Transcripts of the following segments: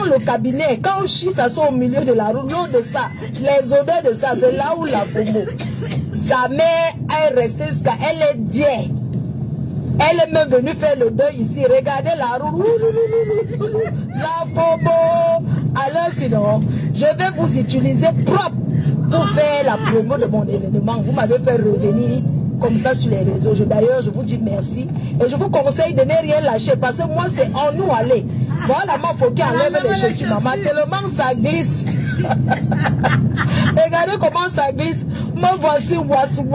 dans le cabinet, quand on chie, ça sort au milieu de la route, l'eau de ça, les odeurs de ça, c'est là où la FOMO. Sa mère est restée jusqu'à, elle est diée. Elle est même venue faire le deuil ici. Regardez la roue. La FOMO. Alors sinon, je vais vous utiliser propre pour faire la promo de mon événement. Vous m'avez fait revenir comme ça sur les réseaux. D'ailleurs, je vous dis merci. Et je vous conseille de ne rien lâcher parce que moi, c'est en nous aller. Voilà, moi, faut qu'il enlève les chaussures, maman. Tellement ça glisse. Regardez comment ça glisse. Me voici, wassou.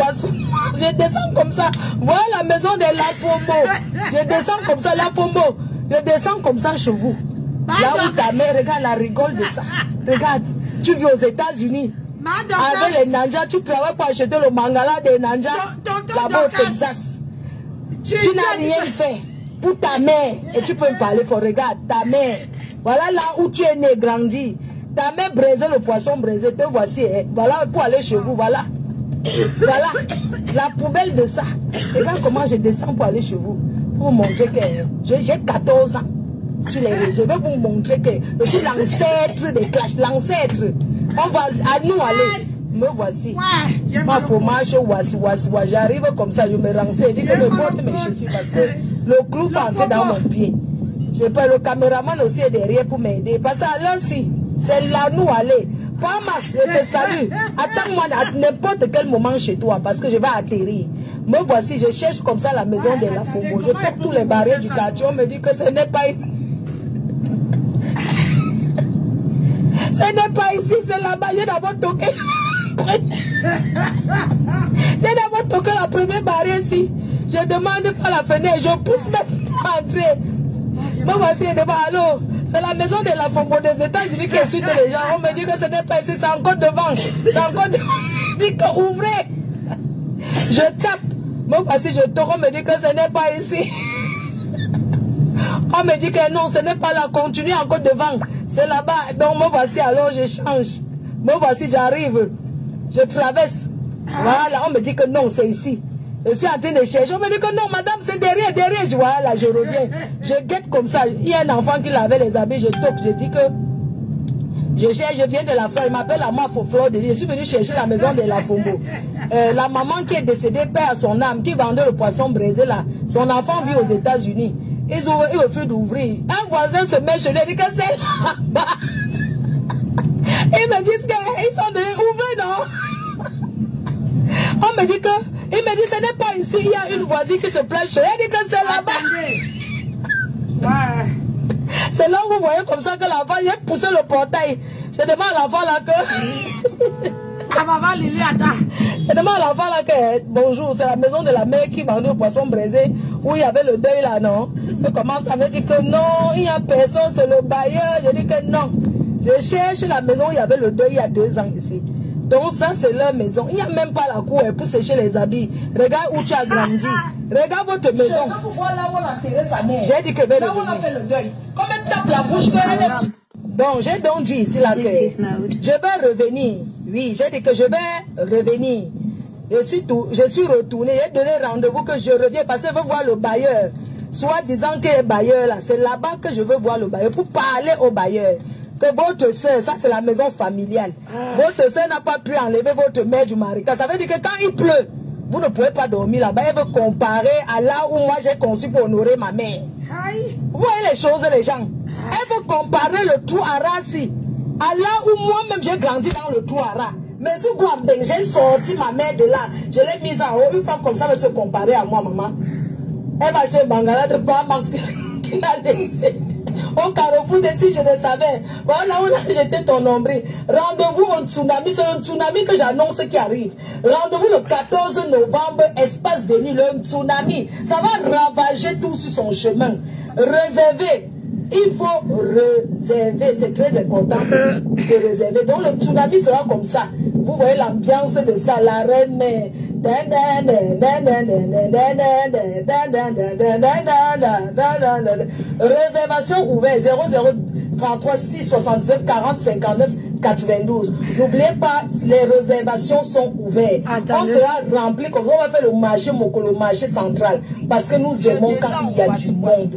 Je descends comme ça. Voilà la maison de la FOMO. Je descends comme ça, la FOMO. Je descends comme ça chez vous. Là où ta mère, regarde, la rigole de ça. Regarde, tu vis aux États-Unis. Avec les Nanjas, tu travailles pour acheter le mangala des Nanjas. Là-bas au Texas. Tu n'as rien fait pour ta mère. Et tu peux me parler pour regarde, ta mère. Voilà là où tu es né, grandi. Ta mère braisait le poisson braisé. Te voici. Voilà pour aller chez vous. Voilà. Voilà. La poubelle de ça. Regarde comment je descends pour aller chez vous. Pour vous montrer que j'ai 14 ans. Sur les réseaux. Je vais vous montrer que je suis l'ancêtre des clashs. L'ancêtre. On va à nous aller. Me voici. Ma fromage, j'arrive comme ça, je me renseigne. Je dis que je porte mes chaussures parce que le clou va entrer dans mon pied. Je peux, le caméraman aussi est derrière pour m'aider. Parce que alors si, c'est là nous aller. Famas, je te salue. Attends-moi à n'importe quel moment chez toi parce que je vais atterrir. Me voici, je cherche comme ça la maison de la FOMO. Je toque tous les barrières du quartier. On me dit que ce n'est pas ici. Ce n'est pas ici, c'est là-bas. J'ai d'abord toqué. J'ai d'abord toqué la première barrière ici. Je demande par la fenêtre, je pousse même à entrer. Me voici devant, allô, c'est la maison de la FOMO des États-Unis qui insulte les gens. On me dit que ce n'est pas ici, c'est encore devant. C'est encore devant. Je dis que ouvrez. Je tape. Me voici, je toque, on me dit que ce n'est pas ici. On me dit que non, ce n'est pas là, continue encore devant. C'est là-bas. Donc me voici, alors je change. Me voici, j'arrive. Je traverse. Voilà, on me dit que non, c'est ici. Je suis en train de chercher. On me dit que non, madame, c'est derrière. Voilà, je reviens. Je guette comme ça. Il y a un enfant qui lavait les habits. Je toque. Je dis que je cherche. Je viens de la France. Il m'appelle à moi pour Flore. Je suis venu chercher la maison de la FOMO. La maman qui est décédée, perd son âme, qui vendait le poisson braisé là. Son enfant vit aux États-Unis. Ils refusent d'ouvrir. Un voisin se met chez lui. Il dit que c'est là-bas. Ils me disent qu'ils sont de ouvrir, non? On me dit que, il me dit ce n'est pas ici, il y a une voisine qui se plaint chez elle, elle dit que c'est là-bas. C'est là où vous voyez comme ça que l'enfant, il a poussé le portail. Je demande à l'enfant là que... Je demande à l'enfant là que, bonjour, c'est la maison de la mère qui vendait le poisson braisé, où il y avait le deuil là, non? Il commence à me dire que non, il n'y a personne, c'est le bailleur. Je dis que non. Je cherche la maison où il y avait le deuil il y a 2 ans ici. Donc ça c'est leur maison. Il n'y a même pas la cour pour sécher les habits. Regarde où tu as grandi. Regarde votre maison. J'ai dit que je vais revenir. Comme elle tape la bouche. Donc j'ai donc dit ici là que je vais revenir. Oui, j'ai dit que je vais revenir. Je suis retourné. J'ai donné rendez-vous que je reviens parce que je veux voir le bailleur. Soit disant que le bailleur là, c'est là-bas que je veux voir le bailleur pour parler au bailleur. Que votre soeur, ça c'est la maison familiale. Votre soeur n'a pas pu enlever votre mère du marécage. Ça veut dire que quand il pleut, vous ne pouvez pas dormir là-bas. Elle veut comparer à là où moi j'ai conçu pour honorer ma mère. Vous voyez les choses, les gens. Elle veut comparer le trou à Rassi à là où moi-même j'ai grandi dans le trou à rat. Mais si j'ai sorti ma mère de là, je l'ai mise en haut. Une femme comme ça veut se comparer à moi, maman. Elle va chez Bangala de pas parce qu'il a laissé. Au Carrefour d'ici, je le savais. Voilà, on a jeté ton nombril. Rendez-vous au tsunami. C'est un tsunami que j'annonce qui arrive. Rendez-vous le 14 novembre, espace Denis, le tsunami. Ça va ravager tout sur son chemin. Réservez. Il faut réserver. C'est très important de réserver. Donc le tsunami sera comme ça. Vous voyez l'ambiance de ça. La reine. Réservation ouverte 0033 669 40 59 92. N'oubliez pas, les réservations sont ouvertes. On sera rempli comme on va faire le marché Moko, le marché central. Parce que nous aimons quand il y a du monde.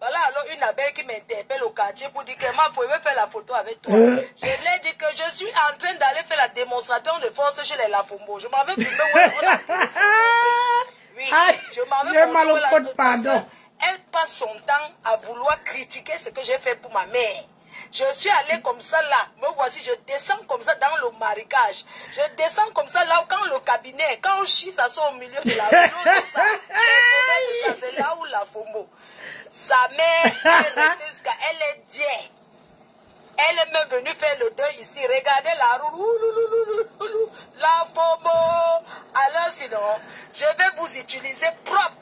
Voilà, alors une abeille qui m'interpelle au quartier pour dire que moi, vous pouvez faire la photo avec toi. Je lui ai dit que je suis en train d'aller faire la démonstration de force chez les Lafombo. Je m'avais filmé. Oui, je m'avais mal au code, pardon. Elle passe son temps à vouloir critiquer ce que j'ai fait pour ma mère. Je suis allée comme ça là, me voici, je descends comme ça dans le marécage. Je descends comme ça là, quand le cabinet, quand on chie, ça sort au milieu de la rue. C'est là où la Fombo. Sa mère, elle est diée. Elle est même venue faire le deuil ici. Regardez la roue. La Fombo. Alors sinon, je vais vous utiliser propre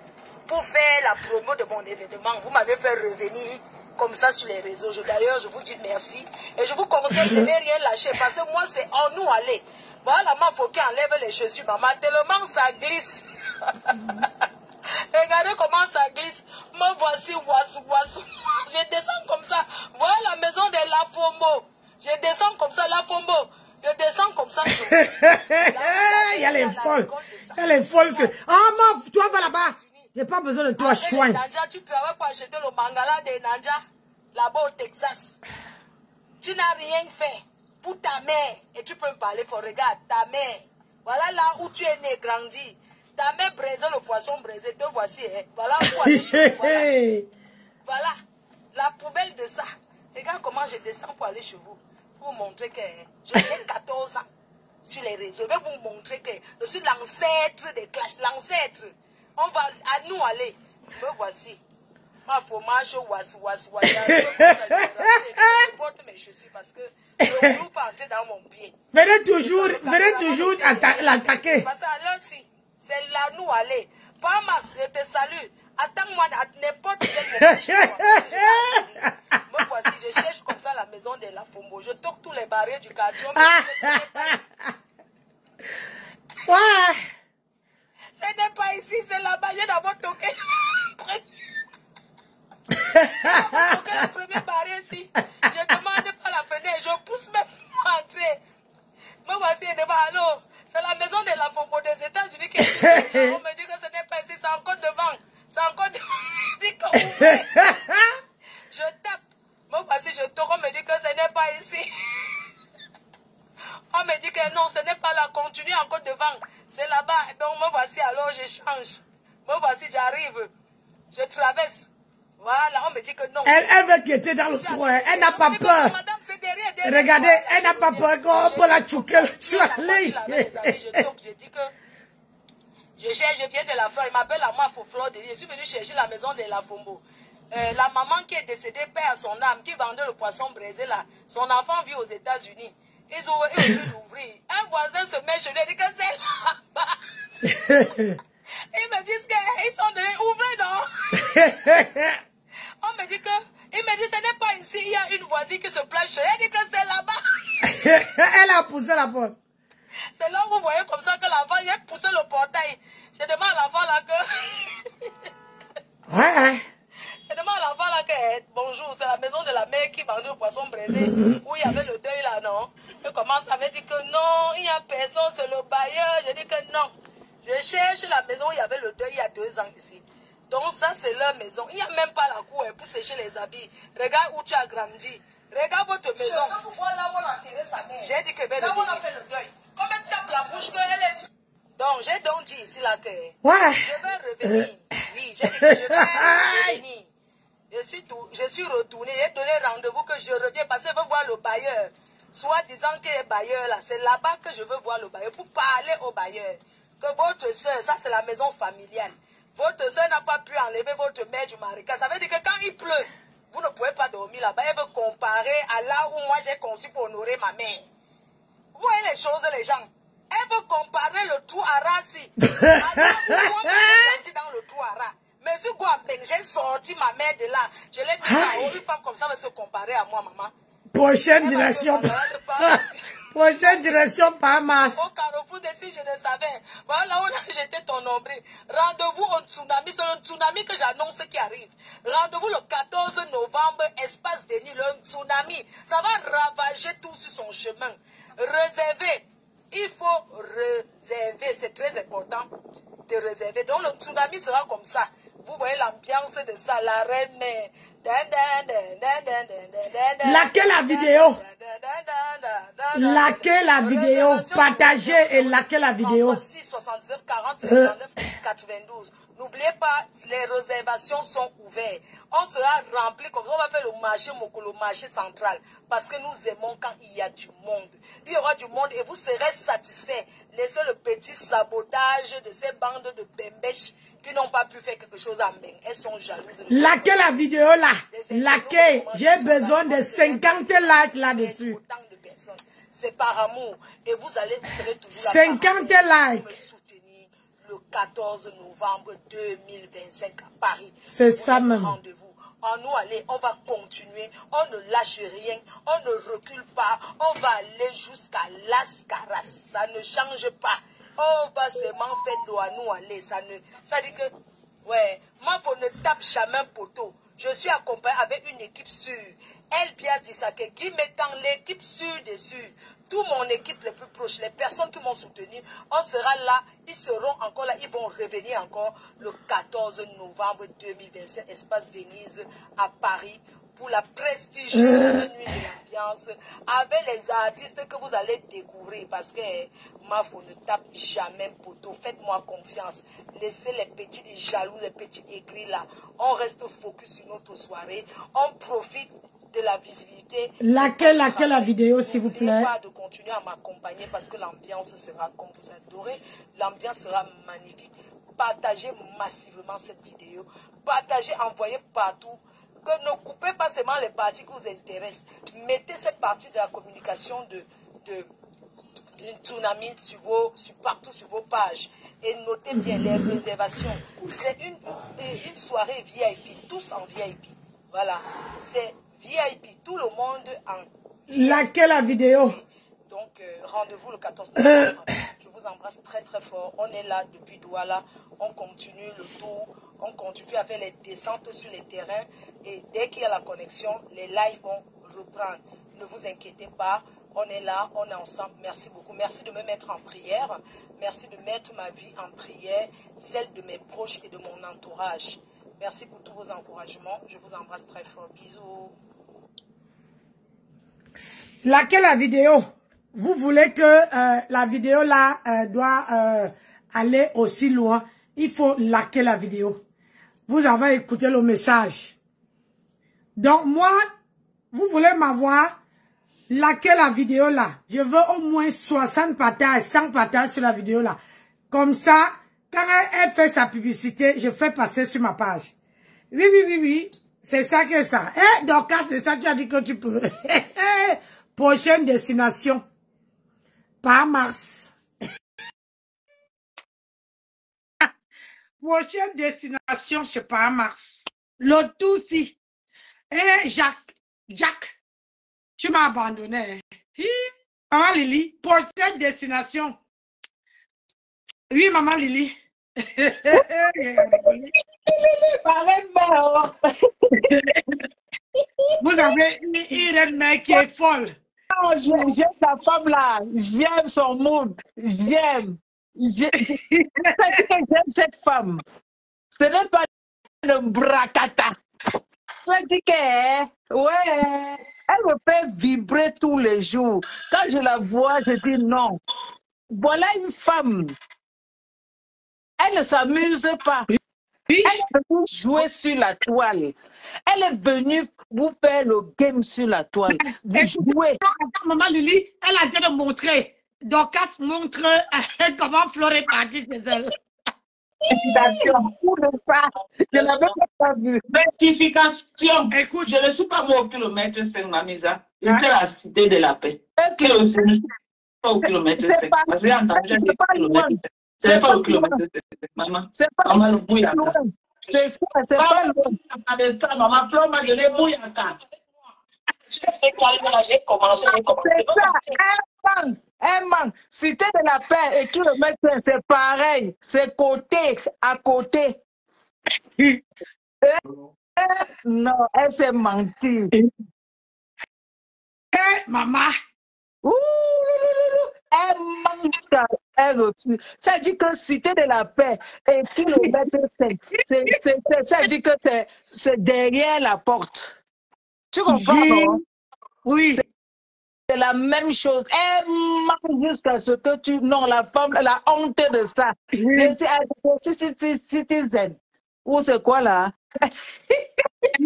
pour faire la promo de mon événement. Vous m'avez fait revenir comme ça sur les réseaux. D'ailleurs, je vous dis merci. Et je vous conseille de ne rien lâcher. Parce que moi, c'est en nous aller. Voilà, ma faut qu'il enlève les chaussures, maman. Tellement ça glisse. Regardez comment ça glisse. Me voici, wassou. Je descends comme ça. Voilà la maison de la Fombo. Je descends comme ça, la Fombo. Je descends comme ça. Elle est folle. Elle est folle. Ah, ma, toi, va là-bas. J'ai pas besoin de toi, chouin. Tu travailles pour acheter le mangala de Nanja, là-bas au Texas. Tu n'as rien fait pour ta mère. Et tu peux me parler, regarde, ta mère. Voilà là où tu es né, grandi. Ta mère braisait le poisson braisé. Te voici, hein. Voilà où aller chez vous. Voilà. La poubelle de ça. Regarde comment je descends pour aller chez vous. Pour vous montrer que j'ai 14 ans sur les réseaux. Je vais vous montrer que je suis l'ancêtre des clashs. L'ancêtre. On va à nous aller. Me voici. Ma fromage, wassou. Je porte mes chaussures parce que je ne peux pas entrer dans mon pied. Venez toujours l'attaquer. Parce que alors si, c'est là nous aller. Pamas, je te salue. Attends-moi à n'importe quel moment. Me voici, je cherche comme ça la maison de la Fombo. Je toque tous les barrières du quartier. Ouais. Ce n'est pas ici, c'est là-bas. J'ai d'abord toqué. Le premier barrière ici. Je demande par la fenêtre. Je pousse même pour entrer. Me voici devant. Alors, c'est la maison de la Fombo des États-Unis qui est ici. On me dit que ce n'est pas ici, c'est encore devant. C'est encore devant. Je tape. Me voici, je toque. On me dit que ce n'est pas ici. On me dit que non, ce n'est pas là. Continue encore devant. C'est là-bas. Donc, me voici, alors je change. Me voici, j'arrive. Je traverse. Voilà, on me dit que non. Elle veut quitter dans le trou. Elle n'a pas peur. Madame, c'est derrière. Regardez, elle n'a pas peur. On peut la chouquer. Tu vas aller. Je dis que je cherche, je viens de la fleur. Il m'appelle à moi pour Fleur de Lys. Je suis venu chercher la maison de la Fombo. La maman qui est décédée perd son âme, qui vendait le poisson braisé là. Son enfant vit aux États-Unis. Ils ont voulu l'ouvrir. Un voisin se met chez lui et dit que c'est là-bas. Ils me disent qu'ils sont de ouvrir, non? On me dit que, il me dit ce n'est pas ici, il y a une voisine qui se plaint chez elle, dit que c'est là-bas. Elle a poussé la porte. C'est là où vous voyez comme ça que l'enfant, il a poussé le portail. Je demande à l'enfant là que... Ouais. Je demande à l'enfant là que, bonjour, c'est la maison de la mère qui vendait le poisson braisé, où il y avait le deuil là, non? Et commence à me dire que non, il n'y a personne, c'est le bailleur. Je dis que non. Je cherche la maison où il y avait le deuil il y a 2 ans ici. Donc ça, c'est leur maison. Il n'y a même pas la cour pour sécher les habits. Regarde où tu as grandi. Regarde votre maison. J'ai dit que je vais revenir. Comme elle tape la bouche, qu'elle est... Donc, j'ai donc dit ici là que... Ouais. Je vais revenir. Oui, j'ai dit que je vais revenir. Je suis retournée. J'ai donné rendez-vous que je reviens parce que je veux voir le bailleur. Soit disant qu'il est bailleur là. C'est là-bas que je veux voir le bailleur pour parler au bailleur. Que votre soeur, ça c'est la maison familiale. Votre soeur n'a pas pu enlever votre mère du marécage. Ça veut dire que quand il pleut, vous ne pouvez pas dormir là-bas. Elle veut comparer à là où moi j'ai conçu pour honorer ma mère. Vous voyez les choses, les gens. Elle veut comparer le trou à Rassi. À là où moi j'ai grandi dans le trou à rat. Mais sur Guambeng, j'ai sorti ma mère de là. Je l'ai mis là-haut. Une femme comme ça va se comparer à moi, maman. Prochaine direction. Prochaine direction, Bahamas. Au carrefour d'ici, je le savais. Voilà là où j'ai jeté ton nombril. Rendez-vous au tsunami. C'est le tsunami que j'annonce qui arrive. Rendez-vous le 14 novembre, espace de nuit, le tsunami. Ça va ravager tout sur son chemin. Réserver. Il faut réserver. C'est très important de réserver. Donc le tsunami sera comme ça. Vous voyez l'ambiance de ça. La reine, Likez la vidéo. Likez la vidéo. Partagez et likez la vidéo. 79 40 59 92. N'oubliez pas, les réservations sont ouvertes. On sera rempli comme ça. On va faire le marché Mokolo, marché central. Parce que nous aimons quand il y a du monde. Il y aura du monde et vous serez satisfaits. Laissez le petit sabotage de ces bandes de bembèches qui n'ont pas pu faire quelque chose à main. Elles sont jalouses. Likez la vidéo là. Likez. J'ai besoin de 50 likes là-dessus. C'est par amour. Et vous allez serez toujours là. 50 likes. Le 14 novembre 2025 à Paris. C'est ça même. Rendez-vous. En nous aller, on va continuer. On ne lâche rien. On ne recule pas. On va aller jusqu'à Las Caras. Ça ne change pas. On va seulement faire de à nous aller. Ça dit que, ouais, moi, pour ne tape jamais un poteau. Je suis accompagné avec une équipe sûre. Elle bien dit ça, que Guy mettant l'équipe sûre dessus. Toute mon équipe les plus proches, les personnes qui m'ont soutenu, on sera là, ils seront encore là, ils vont revenir encore le 14 novembre 2027, Espace Venise à Paris, pour la prestigieuse nuit de l'ambiance, avec les artistes que vous allez découvrir, parce que ma faut ne tape jamais poteau, faites-moi confiance, laissez les petits jaloux, les petits aigris là, on reste focus sur notre soirée, on profite de la visibilité. Likez la vidéo s'il vous plaît. N'oubliez pas de continuer à m'accompagner parce que l'ambiance sera, comme vous adorez, l'ambiance sera magnifique. Partagez massivement cette vidéo. Partagez, envoyez partout. Que ne coupez pas seulement les parties qui vous intéressent. Mettez cette partie de la communication d'une tsunami partout sur vos pages. Et notez bien les réservations. C'est une soirée VIP, tous en VIP. Voilà, c'est VIP, tout le monde en... Likez la vidéo. Donc, rendez-vous le 14 novembre. Je vous embrasse très très fort. On est là depuis Douala. On continue le tour. On continue avec les descentes sur les terrains. Et dès qu'il y a la connexion, les lives vont reprendre. Ne vous inquiétez pas. On est là, on est ensemble. Merci beaucoup. Merci de me mettre en prière. Merci de mettre ma vie en prière, celle de mes proches et de mon entourage. Merci pour tous vos encouragements. Je vous embrasse très fort. Bisous. Likez la vidéo. Vous voulez que la vidéo là doit aller aussi loin. Il faut liker la vidéo. Vous avez écouté le message. Donc moi, vous voulez m'avoir, likez la vidéo là. Je veux au moins 60 partages, 100 partages sur la vidéo là. Comme ça, quand elle fait sa publicité, je fais passer sur ma page. Oui. C'est ça que ça. Eh, Dorcas, c'est ça que tu as dit que tu peux. Prochaine destination. Par mars. Prochaine destination, c'est par mars. L'autre aussi. Eh, Jacques, tu m'as abandonné. Maman Lily, prochaine destination. Oui, maman Lily. Vous avez une Irène mère qui est folle. J'aime la femme là, j'aime son monde, j'aime cette femme. Ce n'est pas le bracata. Ça dit que, ouais, elle me fait vibrer tous les jours. Quand je la vois, je dis non. Voilà une femme. Elle ne s'amuse pas. Elle est venue jouer sur la toile. Elle est venue vous faire le game sur la toile. Vous jouez. Maman Lily, elle a dit de montrer. Dorcas montre comment Flore est partie chez elle. Je n'avais pas vu. Rectification. Écoute, je ne suis pas moi au kilomètre 5, Mamisa. Je suis à la cité de la paix. Je ne suis pas au kilomètre 5. Parce que j'ai entendu kilomètre 5. C'est pas au kilomètre 5, maman. C'est pas maman le bouyaka. C'est ça, c'est pas le ça. Maman Flo m'a donné bouyaka. J'ai commencé. C'est ça, un man. Cité de la paix et kilomètre 5, c'est pareil. C'est côté, à côté. Non, elle s'est menti. Maman. Elle mange jusqu'à elle refuse. Ça dit que Cité de la Paix et kilomètre 5, ça dit que c'est derrière la porte. Tu comprends, non? Oui. C'est la même chose. Elle mange jusqu'à ce que tu... Non, la femme, la honte de ça. Citizen. Ou c'est quoi là? Elle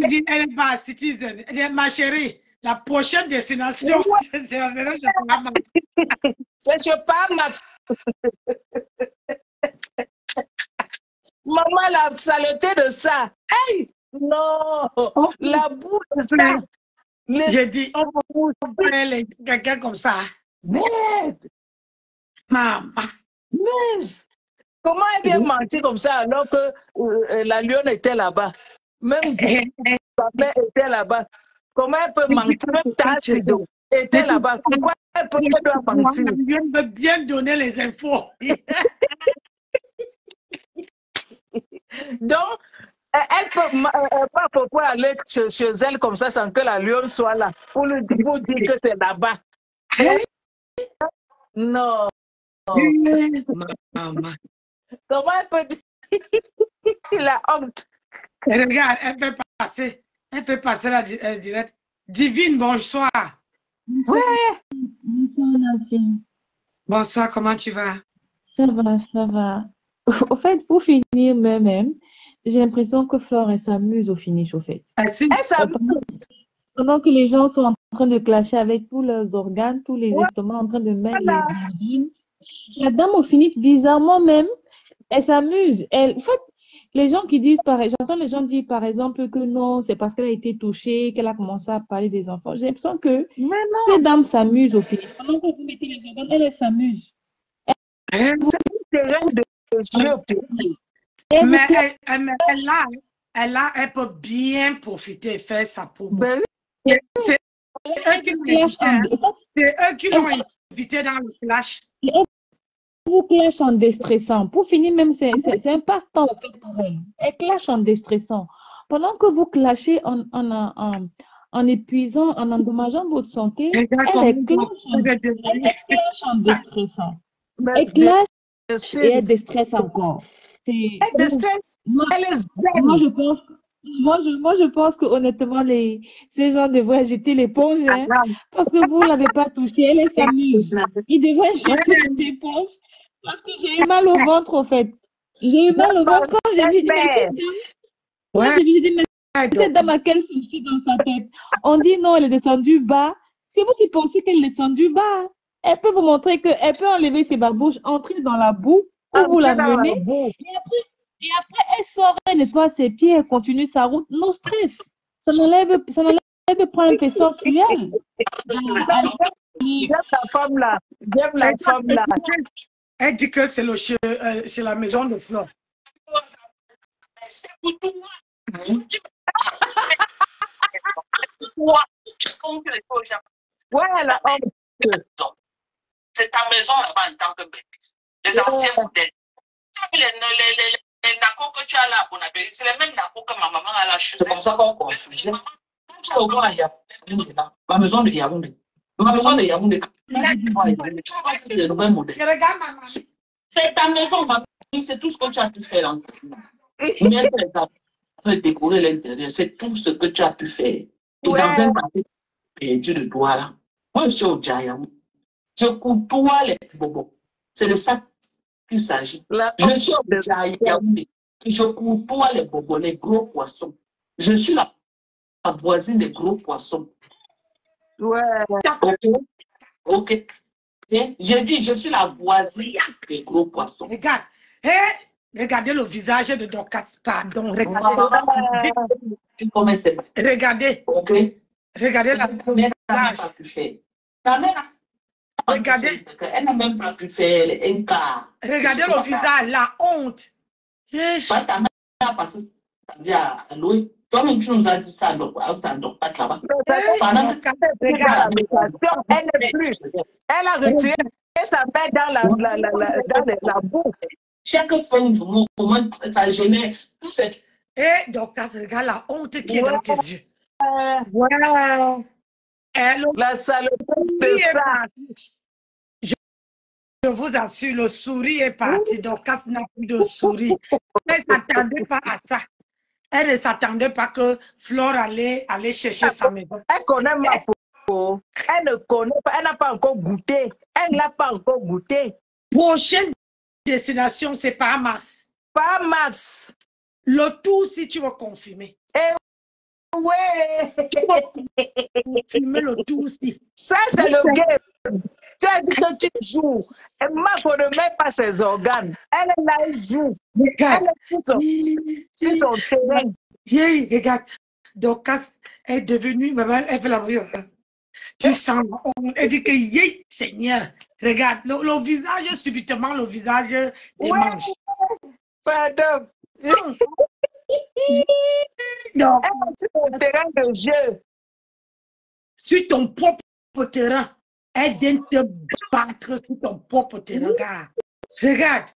dit, elle n'est pas citizen. Elle dit, ma chérie, la prochaine destination, c'est Chepamax. Maman, la saleté de ça. Hey! Non! La boue de ça. J'ai dit, on peut quelqu'un comme ça. Merde! Maman. Mais comment elle vient mentir comme ça alors que la lionne était là-bas? Même sa mère était là-bas. Comment elle peut mentir? Même Tassido était là-bas. Pourquoi elle peut mentir? La lionne veut bien donner les infos. Donc, elle peut pas pourquoi aller chez elle comme ça sans que la lionne soit là pour lui dire que c'est là-bas. Non. Maman. Comment elle peut dire la honte? Regarde, elle fait passer la direct. Divine, bonsoir. Ouais. Bonsoir, Nadine. Bonsoir, comment tu vas? Ça va, ça va. Au fait, pour finir même, j'ai l'impression que Flore, elle s'amuse au finish, au fait. Elle s'amuse. Pendant que les gens sont en train de clasher avec tous leurs organes, tous les estomacs en train de mettre les urines, la dame au finish, bizarrement même, elle s'amuse. En fait, les gens qui disent, j'entends les gens dire par exemple que non, c'est parce qu'elle a été touchée, qu'elle a commencé à parler des enfants. J'ai l'impression que cette dame s'amuse au finish. Pendant que vous mettez les organes, elle s'amuse. C'est un terrain de jeu. Mais elle peut bien profiter et faire sa peau. C'est eux qui l'ont invité dans le flash. Vous clash en déstressant. Pour finir, même, c'est un passe-temps en fait pour elle. Elle clash en déstressant. Pendant que vous clashez en épuisant, en endommageant votre santé, elle clash en déstressant. Elle clash et elle déstresse encore. Elle déstresse. Moi, je pense que honnêtement, ces gens devraient jeter l'éponge, hein, parce que vous ne l'avez pas touchée, elle s'amuse. Ils devraient jeter l'éponge parce que j'ai eu mal au ventre, en fait. J'ai eu mal au ventre quand j'ai vu cette dame à quelle souci dans sa tête. On dit non, elle est descendue bas. C'est vous qui pensez qu'elle est descendue bas. Elle peut vous montrer qu'elle peut enlever ses barbouches, entrer dans la boue, ou vous la menez. Et après, elle sort, elle nettoie ses pieds, elle continue sa route. No stress. Ça n'enlève pas un faisceau cruel. J'aime la femme là. J'aime la femme là. Elle dit que c'est la maison de Flore. C'est pour toi. Ouais, la honte. C'est ta maison là-bas en tant que bébé. Les anciens modèles. Les nacos que tu as là à Bonabéry, c'est les mêmes nacos que ma maman a lâché. C'est comme ça qu'on construit. Tu vas à Yaoundé, ma maison de Yaoundé. Ma maison de Yaoundé. C'est le nouvel modèle. C'est ta maison, ma fille, c'est tout ce que tu as pu faire en mais fait décorer l'intérieur, c'est tout ce que tu as pu faire. Et dans un passé perdu de toi là, moi je suis au Djayaoundé. Je côtoie les bobos. C'est de ça qu'il s'agit. Je suis au Djayaoundé. Je côtoie les bobos, les gros poissons. Je suis la voisine des gros poissons. Ouais. Ok. J'ai dit, je suis la voisine des gros poissons. Regarde. Regardez le visage de Dorcas. Pardon. Regardez. Ok. Regardez la visage. Ta mère, regardez. Elle n'a même pas pu faire un quart. Regardez le visage, la honte. Ta mère a passé sa vie à Louis. Toi-même, tu nous as dit ça, donc, là-bas. Regarde, elle n'est plus. Elle a retiré sa main dans la boue. Chaque fin de journée, comment ça génère tout cette. Et donc, regarde la honte qui est dans tes yeux. La saloperie de ça. vous assure, le souris est parti. Donc, Cass n'a plus de souris. Elle ne s'attendait pas à ça. Elle ne s'attendait pas que Flore allait chercher sa maison. Elle connaît ma peau. Elle ne connaît pas. Elle n'a pas encore goûté. Elle n'a pas encore goûté. Prochaine destination, c'est pas mars. Pas mars. Le tout, si tu veux confirmer. Ouais. Tu vas confirmer le tout aussi. Ça, c'est le game. Tu as dit que tu joues. Et Marc ne met pas ses organes. Elle est là, elle joue. Regarde. Elle est sur son terrain. Yeah, regarde. Donc, Cass est devenue, maman, elle fait la vie. Tu sens, elle dit que, yeah, Seigneur. Regarde, le visage, subitement, le visage démange. Pardon. Donc, elle est sur son terrain de jeu. Sur ton propre terrain. Elle vient te battre sur ton propre terrain, gars. Regarde.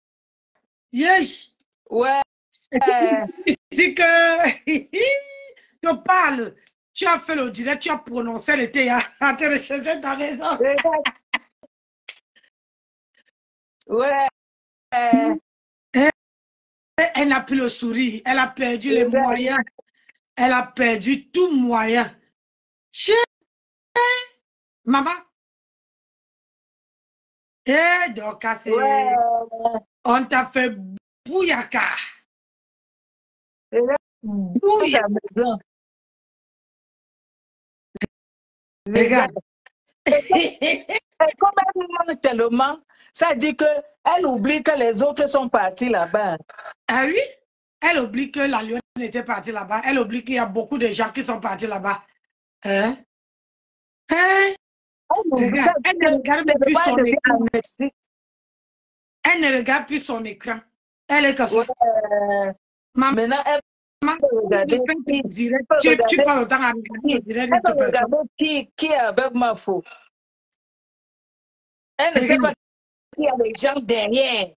Yes. Ouais. C'est que tu parles. Tu as fait le direct, tu as prononcé le thé à te rechercher ta maison. Ouais. Elle n'a plus le sourire. Elle a perdu les moyens. Elle a perdu tout moyen. Tiens. Maman. Eh, donc, Ouais. on t'a fait bouyaka. Bouillaka. Regarde. Comme elle manque tellement, ça dit qu'elle oublie que les autres sont partis là-bas. Ah oui? Elle oublie que la lionne était partie là-bas. Elle oublie qu'il y a beaucoup de gens qui sont partis là-bas. Hein? Hein? Regarde, elle ne regarde plus son écran. Elle ne regarde plus son écran. Elle est comme ça. Maintenant, elle regarder tu parles autant à regarder qui est avec ma faute. Elle ne sait pas qu'il y a des gens derrière.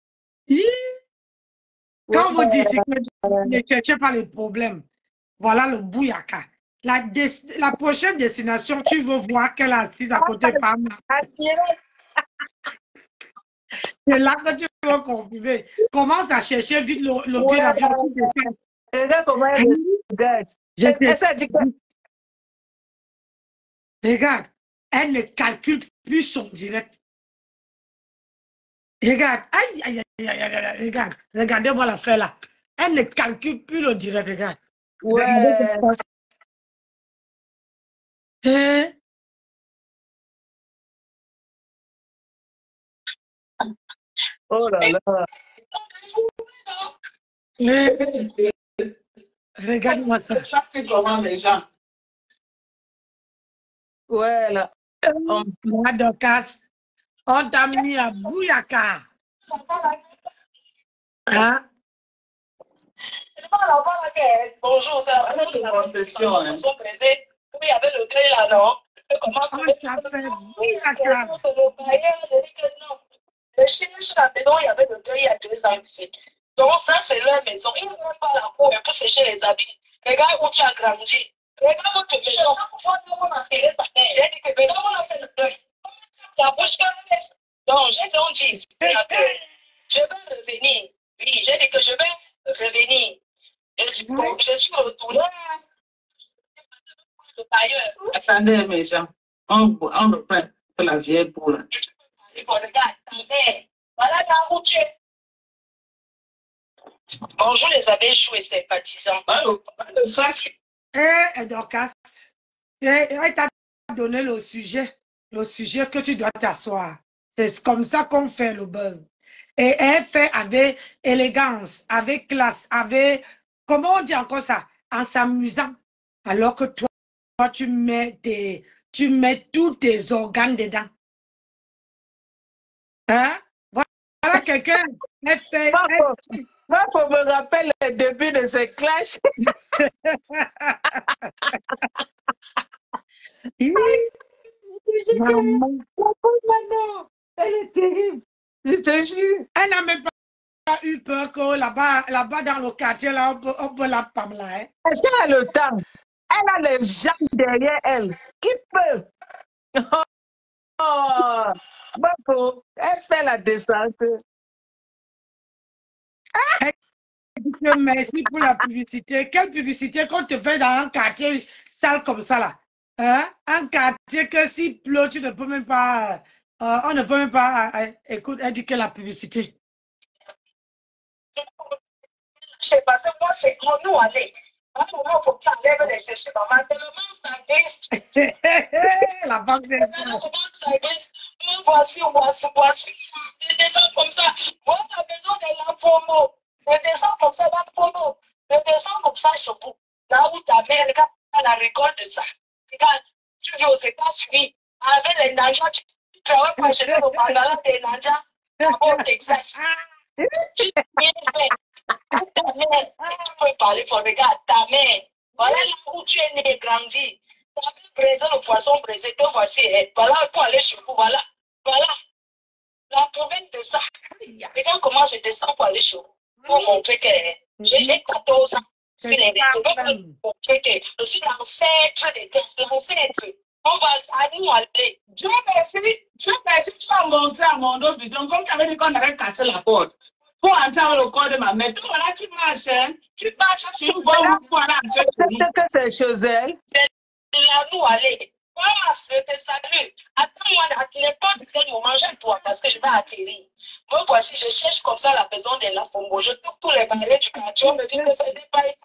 Quand vous dites que ne cherchez pas les problèmes, voilà le bouyaka. La prochaine destination, tu veux voir qu'elle est assise à côté de Pam. C'est là que tu veux confirmer. Commence à chercher vite le billet d'avion. Regarde comment elle regarde. Regarde, elle ne calcule plus son direct. Regarde, aïe, aïe, aïe, aïe, aïe, regarde, regardez-moi l'affaire là. Elle ne calcule plus le direct, regarde. Ouais. Oh là là. Regarde-moi ça. Chaque comment les gens. Ouais là. On t'a mis à bouyaka. Hein? Bonjour, ça va. Il y avait le clé là, non? Comment ça le cherche la maison, il y avait le clé il y a 2 ans ici. Donc ça, c'est leur maison. Ils ne vont pas la cour pour sécher les habits. Regarde où tu as grandi. Regarde où tu es. J'ai dit que maintenant, on a fait le deuil. La bouche laisse. Donc, j'ai donc dit, je vais revenir. Oui, j'ai dit que je vais revenir. Je suis retournée. Attendez, mes gens. On reprend la vieille poule. Regarde, ta mère. Voilà la où tu es. Bonjour les abeilles choues et sympathisants. Dorcas, elle t'a donné le sujet que tu dois t'asseoir. C'est comme ça qu'on fait le buzz. Et elle fait avec élégance, avec classe, avec, comment on dit encore ça, en s'amusant. Alors que toi, tu mets tous tes organes dedans. Hein? Voilà quelqu'un. Moi, faut me rappeler le début de ce clash. Elle est terrible. Je te jure. Elle n'a même pas eu peur que là-bas dans le quartier, là, on peut la pam là. Hein? Est-ce qu'elle a le temps? Elle a les gens derrière elle qui peuvent. Oh. Bako, elle fait la descente. Merci pour la publicité. Quelle publicité qu'on te fait dans un quartier sale comme ça là? Hein? Un quartier que s'il pleut, tu ne peux même pas. On ne peut même pas. Écoute, elle dit que la publicité. Je sais pas, moi, c'est quand nous aller. À un moment, il faut pas aller les chercher. Maman, tellement ça glisse. La banque des voici. Je descends comme ça. Moi, on a besoin de la photo. Je descends comme ça, la photo. Je descends comme ça chez vous. Là où ta mère, regarde la récolte de ça. Regarde, tu vis aux États-Unis. Avec les Nanjas, tu travailles pas chez nous au Mandala des Nanjas. Au Texas. Tu viens faire. Ta mère, tu peux parler pour regarder ta mère. Voilà là où tu es né et grandi. Tu as braisé le poisson braisé. Te voici. Voilà pour aller chez vous. Voilà. La province de ça. Regarde comment je descends pour aller chez vous. Pour montrer que j'ai 14 ans. Je suis l'ancêtre des gars. L'ancêtre. On va à nous aller. Dieu merci, tu vas montrer à mon dos, donc comme tu avais dit qu'on avait cassé la porte. Pour entrer dans le corps de ma mère. Donc là, tu marches sur une bonne voie. C'est que c'est chez elle. C'est là nous aller. Moi, je te salue. Attends-moi à l'époque de quel moment chez toi parce que je vais atterrir. Moi, voici, je cherche comme ça la maison de la Fombo. Je trouve tous les balais du quartier. On me dit que c'est des pailles.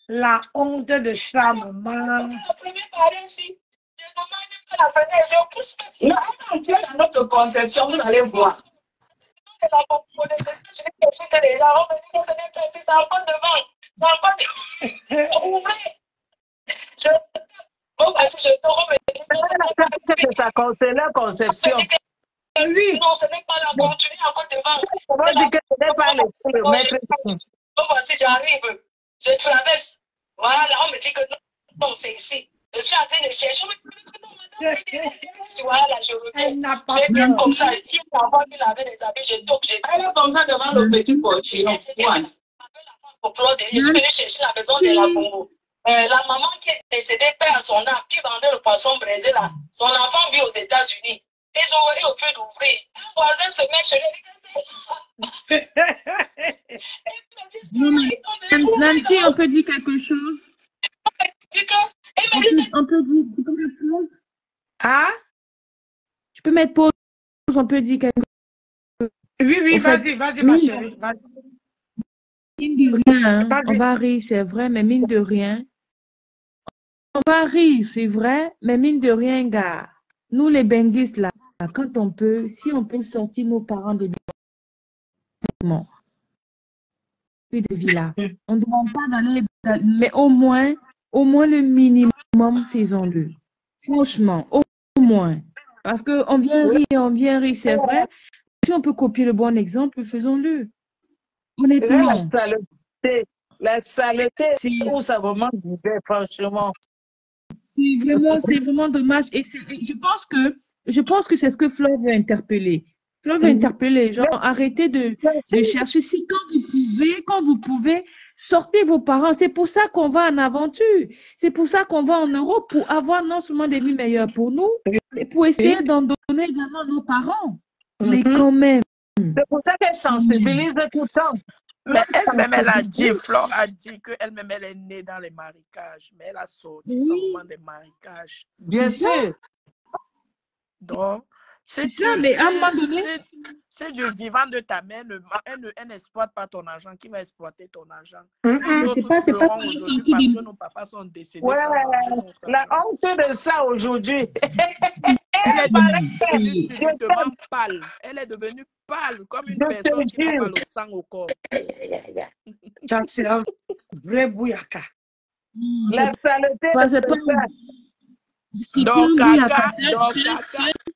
La honte de sa maman. Là, quand tu es dans notre conception, vous allez voir. C'est la conception. Oui. Non, ce n'est pas la continuer encore devant. On dit que ce n'est pas le maître. Donc, voici, j'arrive, je traverse. Voilà, on me dit que non, c'est ici. Je suis en train de chercher. Voilà, je reviens. Je viens comme ça. Il faut avoir qu'il avait des habits, je toque. Elle est comme ça devant le petit portier. Je suis venu chercher la maison de la Congo. La maman qui est décédée perd son âme, qui vendait le poisson braisé là. Son enfant vit aux États-Unis. Ils ont eu au fait d'ouvrir. Un voisin se met chez lui. Nancy, on peut dire quelque chose? On peut dire, tu peux mettre pause? Ah? Tu peux mettre pause, on peut dire quelque chose. Oui, vas-y, ma chérie. Mine de rien, hein, on va rire, c'est vrai, mais mine de rien. On va rire, c'est vrai, mais mine de rien, gars. Nous, les benguistes, là, quand on peut, si on peut sortir nos parents de vie là, on ne demande pas d'aller, mais au moins le minimum, faisons-le. Franchement, au moins. Parce qu'on vient rire, c'est vrai. Si on peut copier le bon exemple, faisons-le. Honnêtement. La saleté, où ça vraiment vivait, franchement. C'est vraiment dommage. Et je pense que c'est ce que Flo veut interpeller. Flo veut interpeller les gens. Arrêtez de chercher. Si quand vous pouvez, sortez vos parents. C'est pour ça qu'on va en aventure. C'est pour ça qu'on va en Europe, pour avoir non seulement des vies meilleures pour nous, mais pour essayer d'en donner également à nos parents. Mais quand même. C'est pour ça qu'elle sensibilise tout le temps. Mais elle-même, elle a dit, Flore a dit qu'elle-même, elle est née dans les marécages, mais elle a sorti son moment des marécages. Bien sûr. Donc, si mais à un moment donné, c'est du vivant de ta mère, elle n'exploite pas ton argent, qui va exploiter ton argent? C'est pas aujourd'hui parce que nos papas sont décédés. Ouais, la honte de ça aujourd'hui. Elle est devenue pâle. Elle est devenue pâle, comme une personne qui n'a pas le sang au corps. Ça, c'est un vrai bouillaka. La saleté de ça. Donc, Kaka,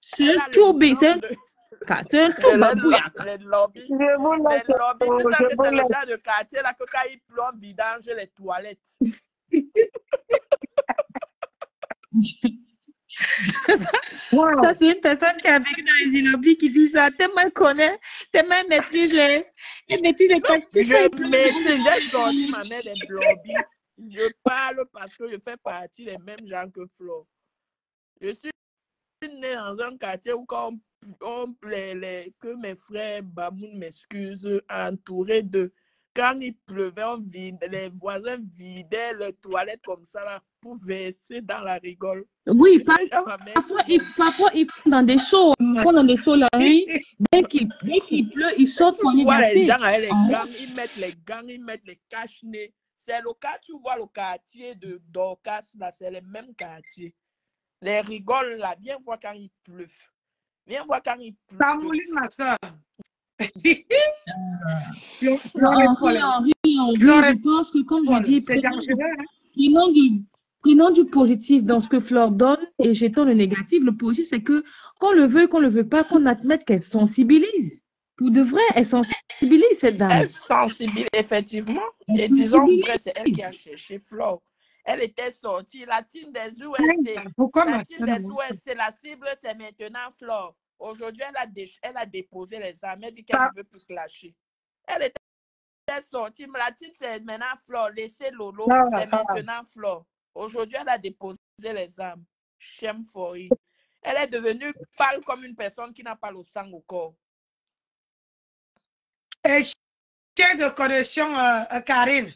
c'est un tourbé, c'est un tourbabouillaka. Les lobbies, tu sais que c'est le genre de quartier là que quand ils plombent, vidange les toilettes. Wow. Ça, c'est une personne qui a vécu dans les lobbies qui dit ça. Tellement elle connaît, tellement elle maîtrise les cactus. J'ai sorti ma mère des lobbies. Je parle parce que je fais partie des mêmes gens que Flo. Je suis née dans un quartier où que mes frères Bamoun m'excusent, entouré de... Quand il pleuvait, les voisins vidaient les toilettes comme ça là, pour verser dans la rigole. Oui, parfois ils font dans des shows. Ils font dans des shows la nuit. Dès qu'il pleut, ils sortent pour Tu vois les gens aller. avec les gangs, ils mettent les gangs, ils mettent les cache-nez. C'est le cas, tu vois le quartier de Dorcas, là, c'est le même quartier. Les rigoles, là, viens voir quand il pleut. Viens voir quand il pleut. Tamouline, ma soeur. Henri, je pense que, comme je dis, prenons du positif dans ce que Flore donne et jetons le négatif. Le positif, c'est que, qu'on le veut, qu'on ne le veut pas, qu'on admette qu'elle sensibilise. Pour de vrai, elle sensibilise cette dame. Elle sensibilise, effectivement. Et disons vrai, c'est elle qui a cherché Flore. Elle était sortie. La team des USA. La team des USA, la cible, c'est maintenant Flore. Aujourd'hui, elle a déposé les armes. Elle dit qu'elle ne veut plus clasher. Elle était sortie. La team, c'est maintenant Flore. Laissez Lolo, c'est maintenant Flore. Aujourd'hui, elle a déposé les armes. Shame for it. Elle est devenue pâle comme une personne qui n'a pas le sang au corps. Et chef de connexion, Karine,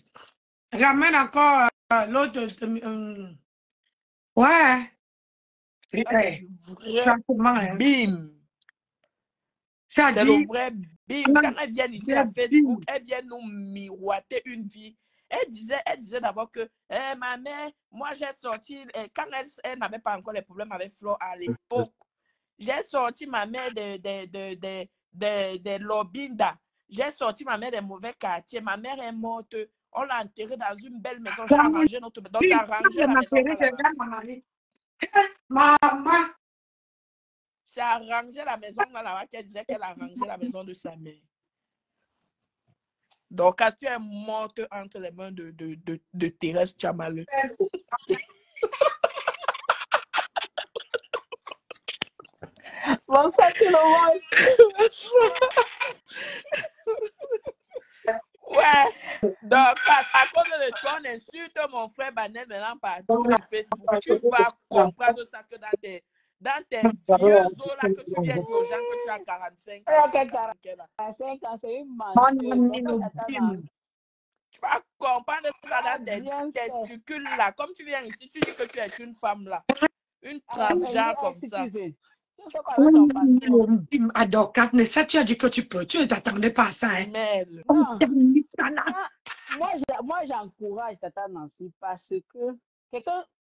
ramène encore l'autre. Ouais. Bim. C'est le vrai bim. Quand elle vient ici à Facebook, elle vient nous miroiter une vie. Elle disait d'abord que ma mère, moi j'ai sorti, quand elle n'avait pas encore les problèmes avec Flo à l'époque, j'ai sorti ma mère de Lobinda. J'ai sorti ma mère des mauvais quartiers. Ma mère est morte. On l'a enterrée dans une belle maison. J'ai arrangé notre maison. Donc, j'ai arrangé la maison. Maman. C'est arrangé la maison là-bas qu'elle disait qu'elle a arrangé la maison de sa mère. Donc, quand tu es morte entre les mains de Thérèse Tchamaleu. Bonsoir tout le monde. Ouais. Donc, à cause de toi, on insulte mon frère Banel maintenant partout sur Facebook. Tu vas comprendre ça que dans tes vieux os là que tu viens dire aux gens que tu as 45 ans. 45 ans, c'est une menteuse. Tu vas comprendre ça dans tes testicules là. Comme tu viens ici, tu dis que tu es une femme là. Une transgenre comme ça. À Dorcas, mais ça, tu as dit que tu peux. Tu ne t'attendais pas à ça. Hein? Moi, j'encourage Tata Nancy parce que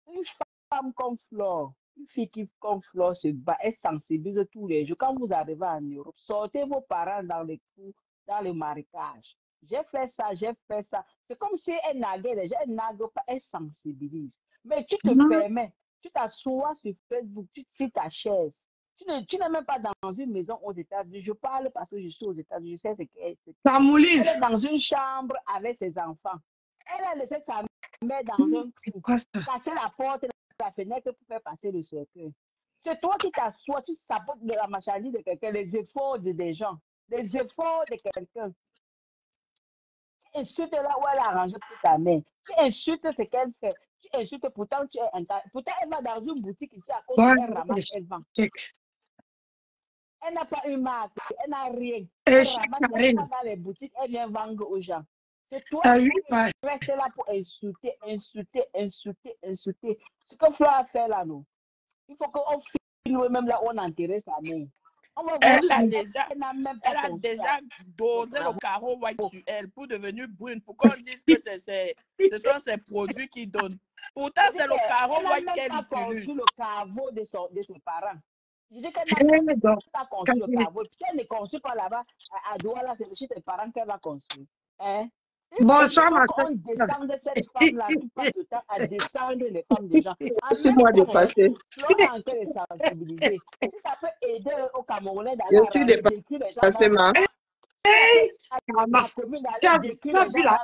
une femme comme Flore, une fille qui comme Flore se bat, elle sensibilise tous les jours. Quand vous arrivez en Europe, sortez vos parents dans les coups, dans le marécage. J'ai fait ça, j'ai fait ça. C'est comme si elle naguait déjà, elle nague pas, elle sensibilise. Mais tu te permets, tu t'assois sur Facebook, tu te sur ta chaise. Tu n'es même pas dans une maison aux États-Unis. Je parle parce que je suis aux États-Unis. Je sais ce qu'elle est. Elle est dans une chambre avec ses enfants. Elle a laissé sa mère dans un trou, casser la porte et la fenêtre pour faire passer le cercueil. C'est toi qui t'assois, tu sabotes de la marchandise de quelqu'un, les efforts des gens, les efforts de quelqu'un. Tu insultes là où elle a arrangé pour sa mère. Tu insultes ce qu'elle fait. Tu insultes, pourtant elle va dans une boutique ici à cause qu'elle ramasse, elle vend. Elle n'a pas une marque, elle n'a rien. Elle ramasse dans les boutiques, elle vient vendre aux gens. C'est toi qui restes là pour insulter. Ce que Flore a fait là, non. Il faut qu'on filme même là où on a enterré sa mère. Elle a déjà dosé le carreau white sur elle pour devenir brune, pour qu'on dise que ce sont ses produits qui donnent. Pourtant, c'est le carreau white qu'elle utilise. Le carreau de ses parents. Je dis qu'elle n'a pas construit le carreau. Si elle ne construit pas là-bas, à Douala, c'est chez tes parents qu'elle va construire. Hein? Bonsoir, ma soeur. On descend de cette femme-là, tu passes le temps à descendre les femmes des gens. C'est moi de passer. Flore a encore les sensibiliser. Si ça peut aider aux Camerounais d'aller à décrire les gens. Tu as vu la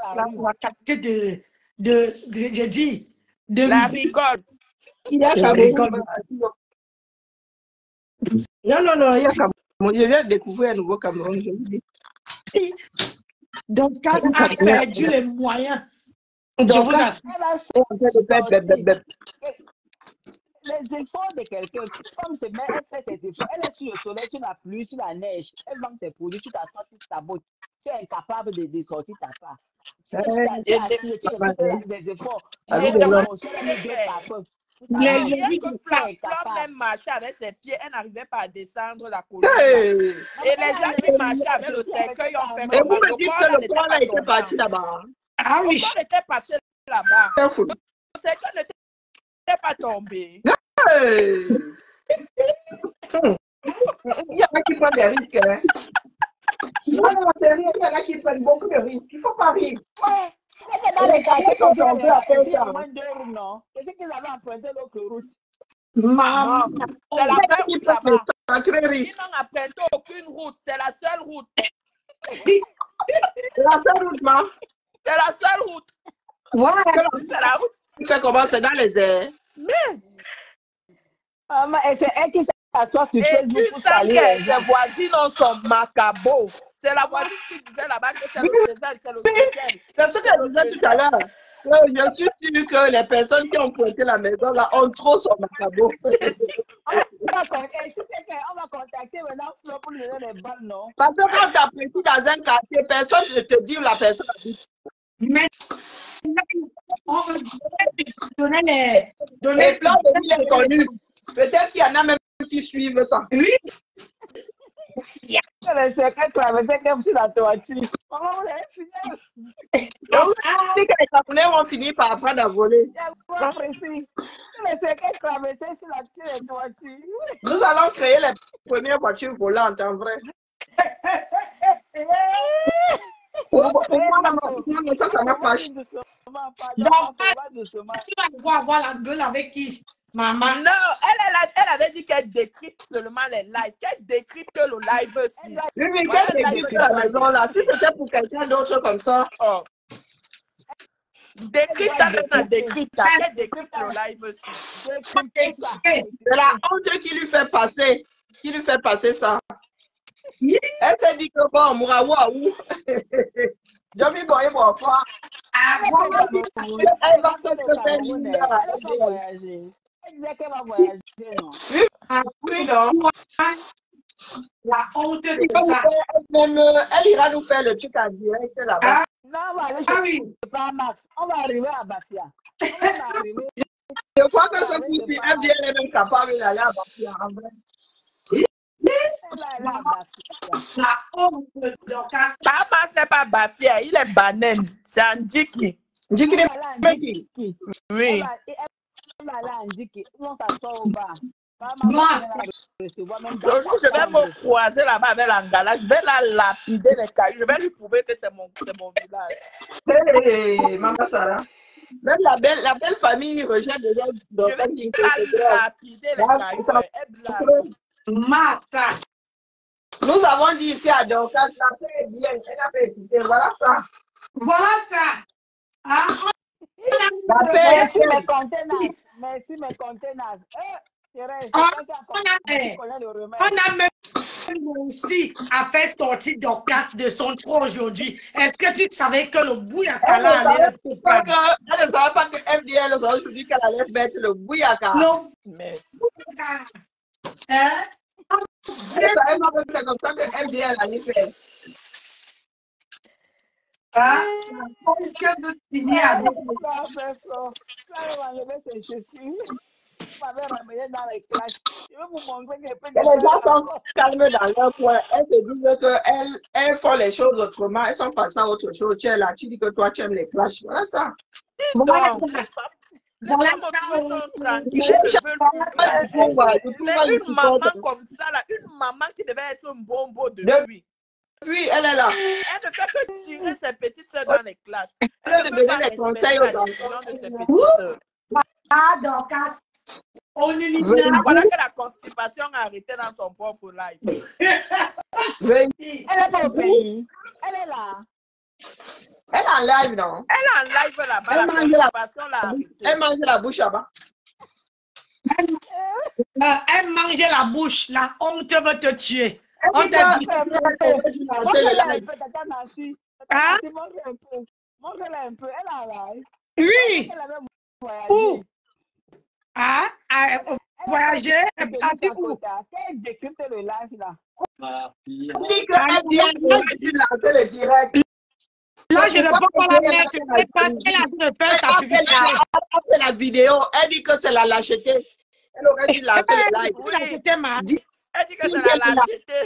qualité j'ai dit, la rigole. Il y a Cameroun. Non, il y a Cameroun. Je viens de découvrir un nouveau Cameroun, je vous dis. Donc, quand a perdu les moyens. Je vous assure. Les efforts de quelqu'un, comme elle fait ses efforts, elle est sur le soleil, sur la pluie, sur la neige, elle vend ses produits, tu t'assois, tu sabotes, tu es incapable de sortir ta part. Tu es assis, tu fais des efforts. J'ai demandé que Flo même marchait avec ses pieds, elle n'arrivait pas à descendre la colline. Et les gens qui marchaient avec le cercueil ont fait comment? Et vous me dites que le corps là était parti là-bas. Ah oui. Le corps était passé là-bas. Le cercueil n'était pas tombé. Il y en a qui prennent des risques. Hein? Non, il y en a qui prennent beaucoup de risques. Il ne faut pas rire. C'est dans les quartiers qu'on peut faire ça. Non. C'est qu'ils avaient emprunté l'autre route. Maman, c'est la vraie route là-bas. Ils n'ont emprunté aucune route. C'est la seule route. C'est la seule route, ma. C'est la seule route. Ouais. C'est la route. Tu fais comment? C'est dans les airs. Mais. Et c'est elle qui s'assoit sur Facebook. Et tu sens que ses voisines sont macabres. C'est la voisine qui disait là-bas que c'est le spécial, c'est le spécial. C'est ce qu'elle disait tout à l'heure. Je suis sûre que les personnes qui ont prêté la maison là ont trop son macabo. On va contacter maintenant Flo pour lui donner les balles, non? Parce que quand tu as prêté dans un quartier, personne ne te dit où la personne habite. Mais on veut donner les plans de ville inconnus. Peut-être qu'il y en a même qui suivent ça. Oui. Le secret traversait comme sur la toiture. Maman, vous avez fini. Si que les Camerounais vont finir par apprendre à voler. Le secret traversait sur la toiture. Nous allons créer les premières voitures volantes, en vrai. Ça m'a fâché. Donc, tu vas voir la gueule avec qui? Maman. Non, elle avait dit qu'elle décrypte seulement les lives. Qu'elle décrypte le live aussi. Oui, mais qu'elle décrypte la maison là. Si c'était pour quelqu'un d'autre comme ça. Oh. Décrypte, elle décrypte le live aussi. C'est la honte qui lui fait passer. Qui lui fait passer ça. Elle s'est dit que bon, Mouraouaou. Je vais boire mon enfant. Elle va se faire voyager. Elle disait qu'elle va voyager, non? Oui, non. La honte de ça. Elle ira nous faire le truc en direct là-bas. Non, on va aller on va arriver à Bafia. Je crois que ce coup-ci, FDL est même capable d'aller à Bafia en vrai. La honte de Dorcas. Papa, n'est pas Bafia, il est Banane. C'est Andiki. Andiki est oui. Elle va aller à Andiki. On s'assoit au bar. Je vais me croiser là-bas avec l'Angala. Je vais la lapider les cailloux. Je vais lui prouver que c'est mon village. Hey, Maman Sarah. Même la belle famille rejette déjà. Je vais la lapider les cailloux. Mata. Nous avons dit ici à Dorcas, la paix est bien. Elle a fait écouter. Voilà ça. Voilà ça. Ah, merci mes conteneurs. Merci mes conteneurs. On a même aussi à faire sortir Dorcas de son trou aujourd'hui. Est-ce que tu savais que le Bouyaka allait elle ne savait pas que FDL aujourd'hui qu'elle allait mettre le Bouyaka. Non. Mais... Hein? Elle savait pas que c'est comme ça que FDL allait faire. Ah, que de finir avec les gens sont calmes dans leur coin. Elles te disent qu'elles font les choses autrement. Elles sont passées à autre chose. Tu es là, tu dis que toi, tu aimes les clashs. Voilà ça. Les femmes sont tranquilles. Mais une maman comme ça, là, une maman qui devait être un bonbon depuis. Depuis, elle est là. Elle ne fait que tirer ses petites soeurs dans les clashs. Elle ne veut pas respecter la décision de ses petites soeurs. Ah, Dorcas. Voilà que la constipation a arrêté dans son propre live. Elle est pas au pays. Elle est là. Elle est en live, non? Elle est en live là-bas. La constipation l'a arrêté. Elle mange la bouche là-bas. Elle mange la bouche. La honte veut te tuer. On t'a dit. Montre-la un peu. Elle est en live. Oui. Où? Ah, voyager. Elle décrypte le live là. Elle dit qu'elle dû lancer le direct. Là, je ne peux pas la mettre parce qu'elle a dû faire sa publicité. Après la vidéo, elle dit que c'est la lâcheté. Elle aurait dû lancer le live. Elle dit que c'est la lâcheté.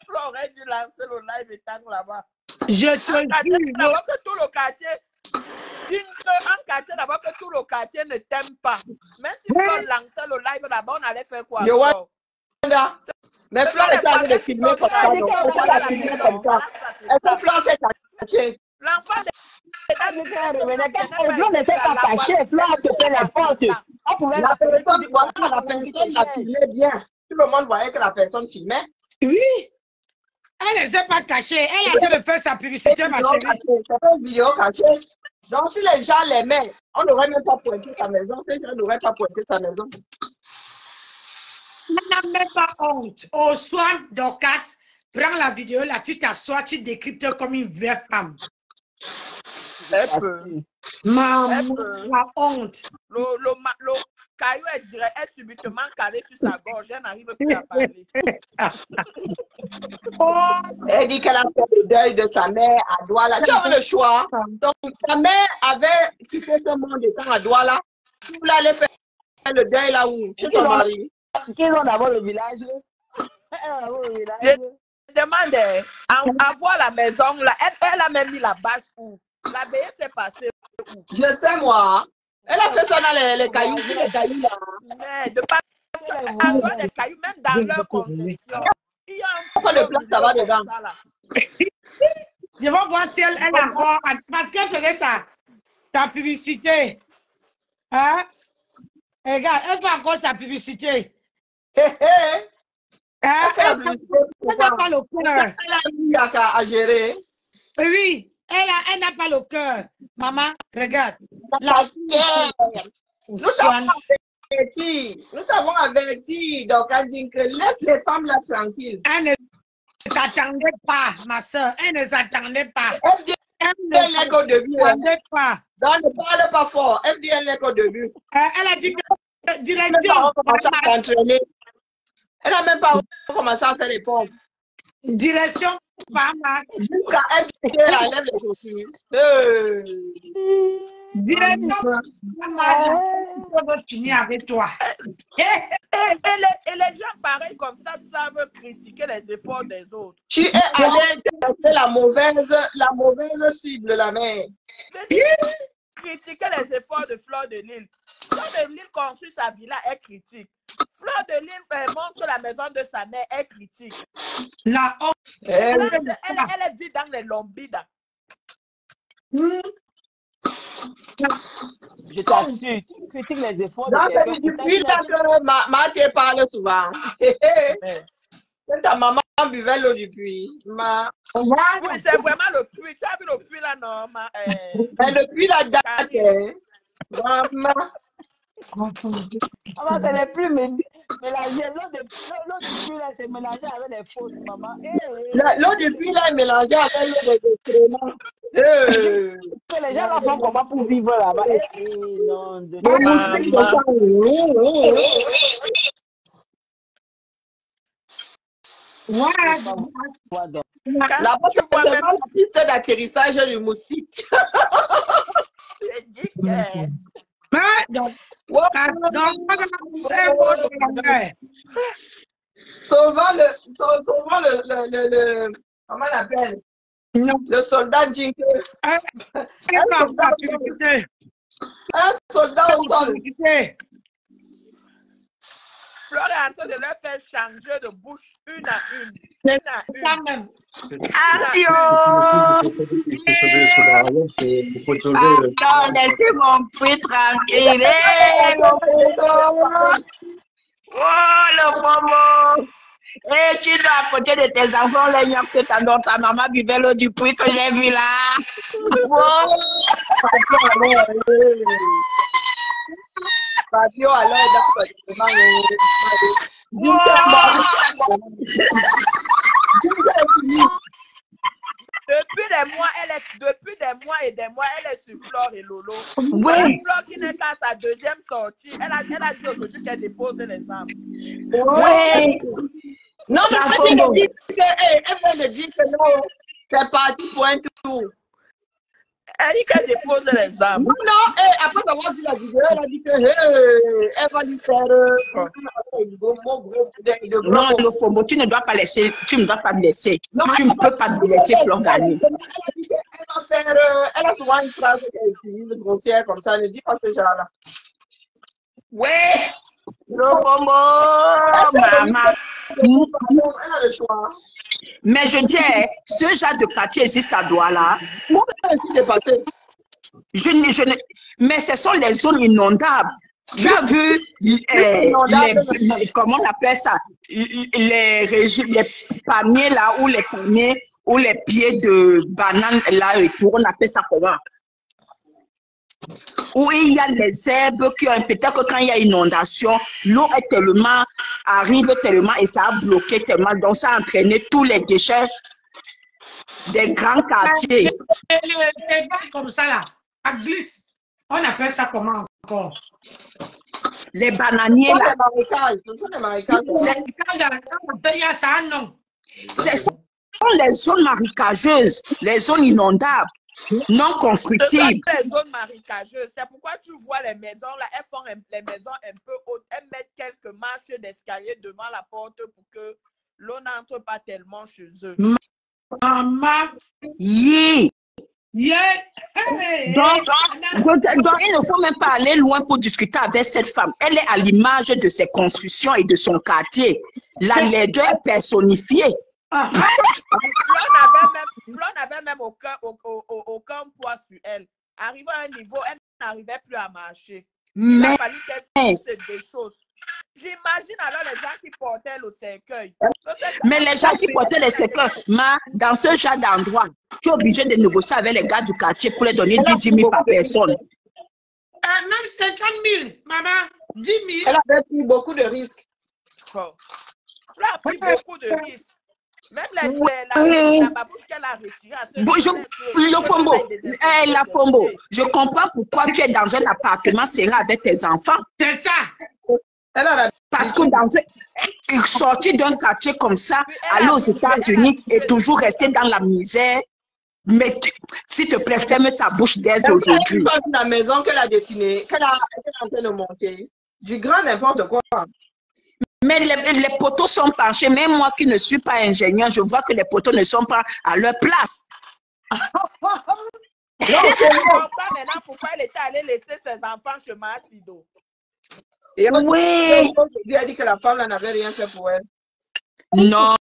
Flo aurait dû lancer le live et tant là-bas. Je te dis. D'abord que tout le quartier, un quartier d'abord que tout le quartier ne t'aime pas. Même si Flo lançait le live là-bas, on allait faire quoi? Mais Flo est en train de filmer comme ça. Elle peut Flo s'est caché. L'enfant Flo ne s'est pas caché. Flo a fait la porte. La personne l'a filmé bien. Tout le monde voyait que la personne filmait. Oui. Elle ne s'est pas cachée. Elle a dû faire sa publicité, ma chérie. C'est pas une vidéo cachée. Donc, si les gens l'aimaient, on n'aurait même pas pointé sa maison. Ces gens n'auraient pas pointé sa maison. On n'a même pas honte. Au soir, Dorcas, prends la vidéo, là, tu t'assois, tu décryptes comme une vraie femme. Maman, la honte. Le caillou, elle subitement calé sur sa gorge. Elle n'arrive plus à parler. Elle dit qu'elle a fait le deuil de sa mère à Douala. Tu avais le choix. Donc, sa mère avait quitté ce monde étant à Douala. Tu voulais aller faire le deuil là où? Chez ton mari. Qui ont d'abord le village? Je demande à voir la maison là. Elle a même mis la bâche où? La veille s'est passée où? Je sais moi. Elle a fait ça dans les cailloux. Les cailloux là. Mais de pas à droite des cailloux, même dans leur conception. Il y a un peu de place, ça va dedans. Je vais voir si elle a encore. Parce qu'elle faisait sa publicité. Hein? Regarde, elle fait encore sa publicité. Elle n'a pas le cœur. Elle a à gérer. Oui, elle n'a pas le cœur. Maman, regarde. Nous avons averti. Donc, elle dit que laisse les femmes là tranquilles. Elle ne s'attendait pas, ma soeur. Elle ne s'attendait pas. Elle n'est qu'au début. Pas. Donc, ne parle pas fort. Elle dit elle n'est qu'au début. Elle a dit que direction. Elle n'a même pas commencé à faire les pompes. Direction, maman. Jusqu'à elle enlève les chaussures. Direction, maman. Je veux finir avec toi. Et les gens pareils comme ça savent critiquer les efforts des autres. Tu es allé intéresser la mauvaise cible, la mère. Critiquer les efforts de Fleur de Lille. Fleur de Lille construit sa villa, elle critique. Fleur de Lille montre la maison de sa mère, elle critique. Elle vit dans les lombidas. Je t'assure, tu critiques les efforts de quelqu'un. Depuis que Mathé parle souvent. Quand ta maman buvait l'eau du puits. Oui, c'est vraiment le puits. Tu as vu le puits là, non? Le puits là, date. Maman. C'est les plus mélangés. L'eau du puits là, c'est mélangé avec les fausses, maman. L'eau du puits là est mélangée avec l'eau de crémant. Les gens font comment pour vivre là-bas? Non, la piste d'atterrissage du moustique. Souvent le comment on appelle? Le soldat Jinke. Un soldat au sol. Fleur est en train de leur faire changer de bouche une à une. Laissez mon puits tranquille. Oh, le pomo. Et tu dois à côté de tes enfants, les gens, c'est ta maman buvait l'eau du puits que j'ai vu là. Patio alors Depuis des mois et des mois, elle est sur Flore et Lolo. Oui. Flore qui n'est qu'à sa deuxième sortie, elle a dit aujourd'hui qu'elle dépose les armes. Oui. Non, mais elle vient de dire que non, c'est parti pour un tour. Elle dit qu'elle dépose les armes. Non, après avoir vu la vidéo, elle a dit que elle va lui faire non, le Fombo, tu ne dois pas laisser, tu ne dois pas me laisser. Non, tu ne peux pas me laisser Flore gagner. Elle a dit qu'elle va faire, elle a souvent une phrase qu'elle utilise grossière comme ça, ne dis pas ce genre-là. Ouais, le Fombo, maman. Elle a le choix. Mais je dis, ce genre de quartier existe à Douala. Moi, je suis dépassée. Mais ce sont les zones inondables. Tu as vu, comment on appelle ça, les palmiers là, ou les palmiers, ou les pieds de bananes là et tout, on appelle ça comment? Où il y a les herbes qui ont, peut-être que quand il y a inondation, l'eau est tellement, arrive tellement et ça a bloqué tellement, donc ça a entraîné tous les déchets des grands quartiers. Les balles comme ça là, à glisse, on appelle ça comment encore? Les bananiers là. Ce sont les zones marécageuses, les zones inondables. Non constructibles. Les zones marécageuses. C'est pourquoi tu vois les maisons là, elles font les maisons un peu hautes. Elles mettent quelques marches d'escalier devant la porte pour que l'eau n'entre pas tellement chez eux. Maman. Yeah. Yeah. Hey. Donc, il ne faut même pas aller loin pour discuter avec cette femme. Elle est à l'image de ses constructions et de son quartier. La laideur est personnifiée. Flo n'avait même aucun poids sur elle. Arrivée à un niveau, elle n'arrivait plus à marcher. Il a fallu qu'elle fasse des choses. J'imagine alors les gens qui portaient le cercueil. Mais les gens qui portaient les cercueils, dans ce genre d'endroit, tu es obligé de négocier avec les gars du quartier pour les donner 10 000 par personne. Même 50 000, maman, 10 000. Elle avait pris beaucoup de risques. Flo a pris beaucoup de risques. Même la babouche qu'elle a retirée à ce la Fombo, je comprends pourquoi tu es dans un appartement serré avec tes enfants. C'est ça. Parce que sortir d'un quartier comme ça, aller aux États-Unis et toujours rester dans la misère, mais s'il te plaît, ferme ta bouche dès aujourd'hui. La maison qu'elle a dessinée, qu'elle est en train de monter, du grand n'importe quoi. Mais les poteaux sont penchés. Même moi qui ne suis pas ingénieur, je vois que les poteaux ne sont pas à leur place. Je ne comprends pas maintenant pourquoi elle était allée laisser ses enfants chez Massido. Et oui. Elle a dit que la femme n'avait rien fait pour elle. Non.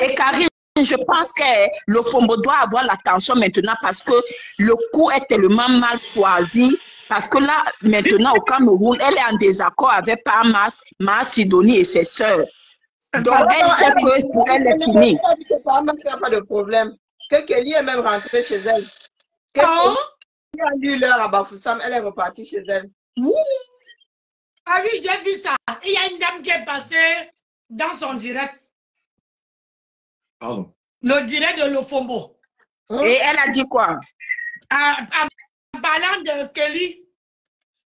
Et Karine, je pense que le Fombo doit avoir l'attention maintenant parce que le coup est tellement mal choisi. Parce que là, maintenant, au Cameroun, elle est en désaccord avec Parmas, Sidonie et ses sœurs. Donc, elle sait que pour elle est fini. Elle a dit que Parmas n'a pas de problème. Que Kelly est même rentrée chez elle. Que Kelly a lu l'heure à Bafoussam, elle est repartie chez elle. Ah oui, j'ai vu ça. Il y a une dame qui est passée dans son direct. Pardon. Le direct de Lofombo. Et elle a dit quoi? En parlant de Kelly,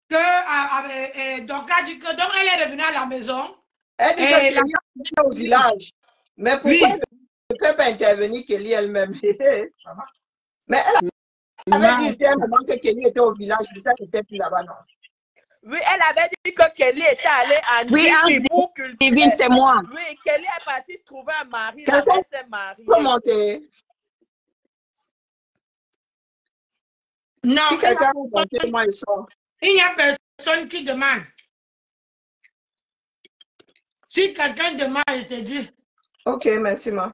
donc elle dit que donc elle est revenue à la maison. Elle dit qu'elle est au village. Mais pourquoi elle ne peut pas intervenir Kelly elle-même? Mais elle avait dit ici à un moment que Kelly était au village, mais ça n'était plus là-bas, non? Oui, elle avait dit que Kelly était allée en Djibou culturel. C'est moi. Oui, Kelly est partie trouver un mari, la belle s'est mariée. Comment t'es? Non, si quelqu'un moi, il n'y a personne qui demande. Si quelqu'un demande, il te dit. Ok, merci, ma.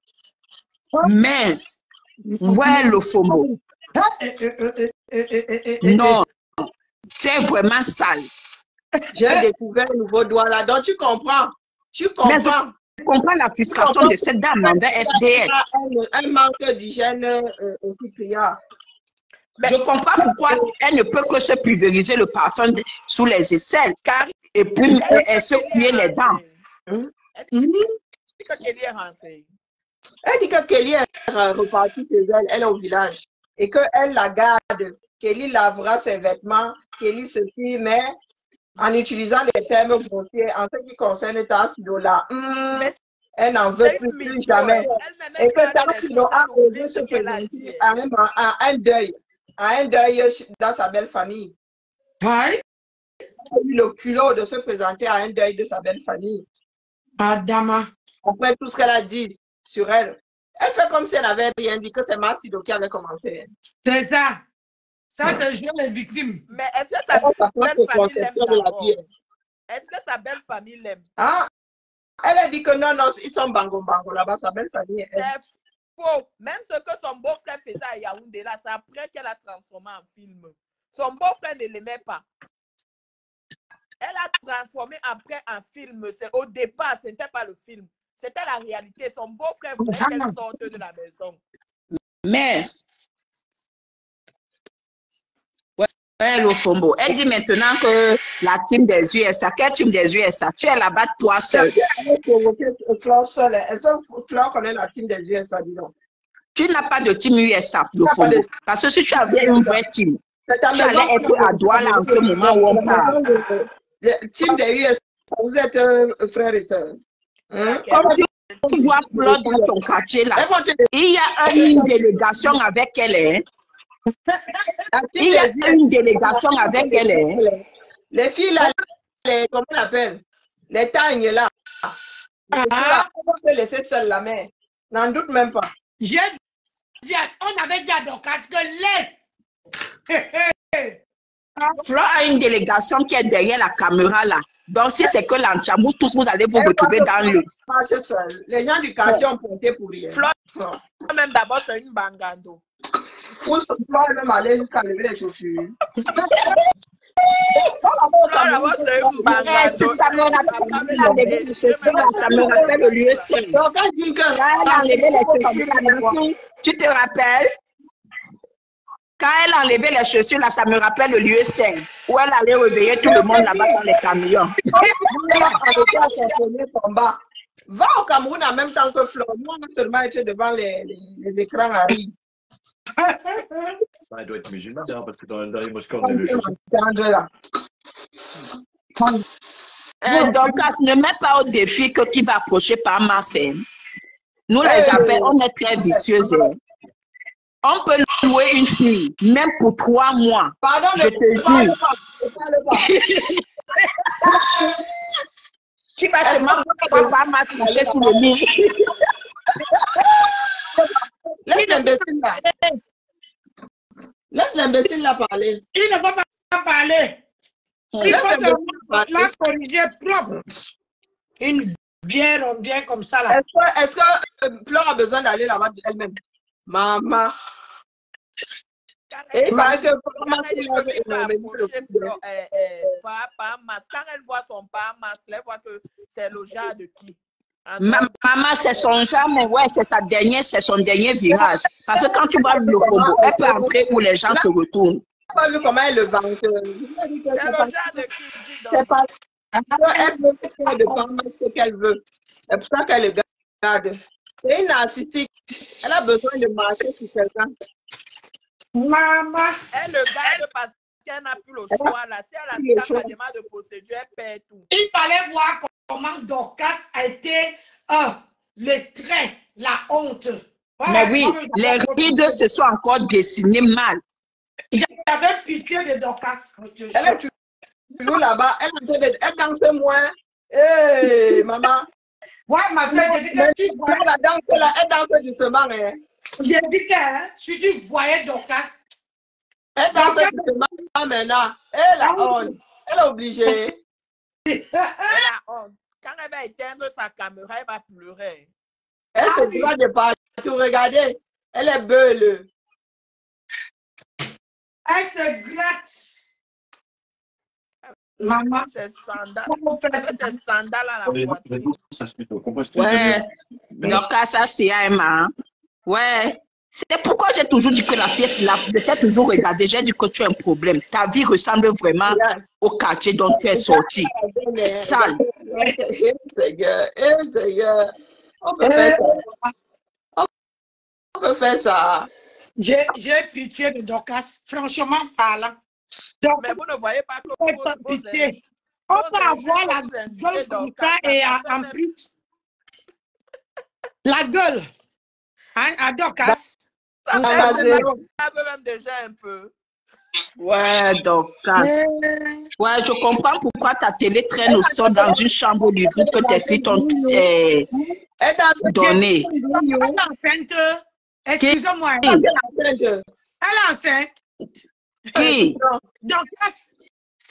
Mince. Ouais, le Fombo. Non, tu es vraiment sale. J'ai découvert un nouveau doigt là, donc tu comprends. Tu comprends. Mais je comprends la frustration de cette dame envers FDL. Un manque d'hygiène aussi criard. Je comprends pourquoi elle ne peut que se pulvériser le parfum sous les aisselles et puis elle se cuire les dents. Elle dit que Kelly est rentrée. Elle dit que Kelly est repartie chez elle, elle est au village. Et qu'elle la garde. Kelly lavera ses vêtements, Kelly ceci, mais en utilisant les termes grossiers en ce qui concerne ta Sidola. Elle n'en veut plus jamais. Et que ta Sidola a osé se présenter à un deuil dans sa belle famille. Oui. Elle a eu le culot de se présenter à un deuil de sa belle famille. Adama. Après tout ce qu'elle a dit sur elle. Elle fait comme si elle n'avait rien dit, que c'est Massido qui avait commencé. C'est ça. Ça, c'est jouer les victimes. Mais est-ce que sa belle famille l'aime d'abord? Est-ce que sa belle famille l'aime? Ah, elle a dit que non, ils sont bango là-bas, sa belle famille. C'est faux. Même ce que son beau-frère faisait à Yaoundé, là, c'est après qu'elle a transformé en film. Son beau-frère ne l'aimait pas. Elle a transformé après en film. Au départ, ce n'était pas le film. C'était la réalité. Son beau-frère voulait qu'elle sorte de la maison. Mais, ouais, Lofombo, elle dit maintenant que la team des USA, quelle team des USA? Tu es là-bas toi seul. Fleur connaît la team des USA, dis donc. Tu n'as pas de team USA, Lofombo. Parce que si tu avais une vraie team, tu allais être à Douala en ce moment où on parle. Team des USA, vous êtes frères et sœurs. Comme tu vois Fleur dans ton quartier là, il y a une délégation avec elle. Hein? Il y a une délégation avec elle. Hein? Les filles là, comment on appelle? Les tagnes là. On peut laisser seule la mère. N'en doute même pas. On avait dit à Dorcas que laisse. Fleur a une délégation qui est derrière la caméra là. Donc si c'est que l'Anchamou, tous vous allez vous retrouver dans le... Les gens du quartier ont compté pour rien. Fleur, même d'abord, c'est une bangando. Fleur même aller jusqu'à lever les chaussures. Ça me rappelle quand elle a enlevé les chaussures là, ça me rappelle le lieu seul. Quand elle a enlevé les chaussures là, tu te rappelles? Quand elle a enlevé les chaussures là, ça me rappelle le lieu 5 où elle allait réveiller tout le monde là-bas dans les camions. Va au Cameroun en même temps que Fleur. Moi, on va seulement être devant les écrans à rire. Elle doit être musulmane, hein, parce que dans les mosquées, on a le chaussure. Donc, ne mets pas au défi que qui va approcher par Mars. Nous, les appels, on est très vicieuses. On peut louer une fille, même pour 3 mois. Pardon, je te dis. Tu vas seulement pas Mars coucher sur le lit. Laisse l'imbécile là. Laisse l'imbécile là parler. Il ne faut pas parler. Il faut la corriger propre. Une vieille rondière comme ça là. Est-ce que Fleur a besoin d'aller là-bas elle-même? Maman. Et quand elle voit son parent, elle voit que c'est le genre de qui? Maman, c'est son genre, mais ouais, c'est son dernier virage. Parce que quand tu vois le combo, elle peut entrer où les gens se retournent. Pas vu comment elle le vend. C'est le genre de qui? C'est pas. Elle veut faire de Parma ce qu'elle veut. C'est pour ça qu'elle le garde. C'est une narcissique. Elle a besoin de marcher sur quelqu'un. Maman. Elle le garde parce qu'elle n'a plus le choix. Là. Si elle a la demande de procédure, elle perd tout. Il fallait voir comment Dorcas a été le trait, la honte. Ouais, mais oui, les rides se sont encore dessinées mal. J'avais pitié de Dorcas. Elle est toujours là-bas. Elle danse moins. Hé, maman. Ouais, ma soeur, j'ai dit que tu voyais la danse là, elle danse doucement. J'ai dit que si tu voyais Dorcas, elle danse doucement maintenant. Elle a honte. Elle est obligée. Elle a honte. Quand elle va éteindre sa caméra, elle va pleurer. Elle se doit de partout. Regardez, elle est beule. Elle se gratte. Maman, c'est sandales à la poitrine. Ouais, donc ça c'est Emma. Ouais, c'est pourquoi j'ai toujours dit que la pièce, je t'ai toujours regardé, j'ai dit que tu as un problème. Ta vie ressemble vraiment au quartier dont tu es sorti. Sale. Seigneur, on peut faire ça. peut faire ça? J'ai pitié de Dorcas, franchement parlant. Donc, Mais vous ne voyez pas que pitié. On peut avoir la gueule comme ça et en plus, la gueule à Dorcas. Ça fait même déjà un peu. Ouais, Dorcas. Ouais, je comprends pourquoi ta télé traîne au sol dans une chambre du groupe que tes filles t'ont donné. Elle est enceinte. Excusez-moi. Elle est enceinte. Qui? Dorcas.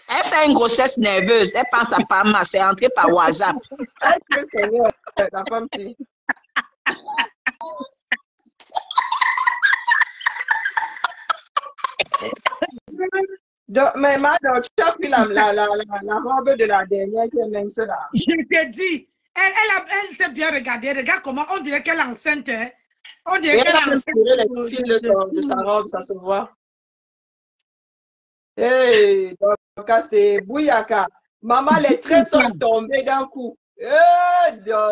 Elle fait une grossesse nerveuse. Elle pense à Pama. C'est entré par WhatsApp. La femme si. Mais madame, tu as pris la robe de la dernière qui est mince là. Je te dis, elle s'est bien regardée. Regarde comment on dirait qu'elle est enceinte. Hein? On dirait qu'elle est enceinte. Les fils de sa robe, ça se voit. Hey, donc c'est Bouyaka. Maman, les traits sont tombés d'un coup.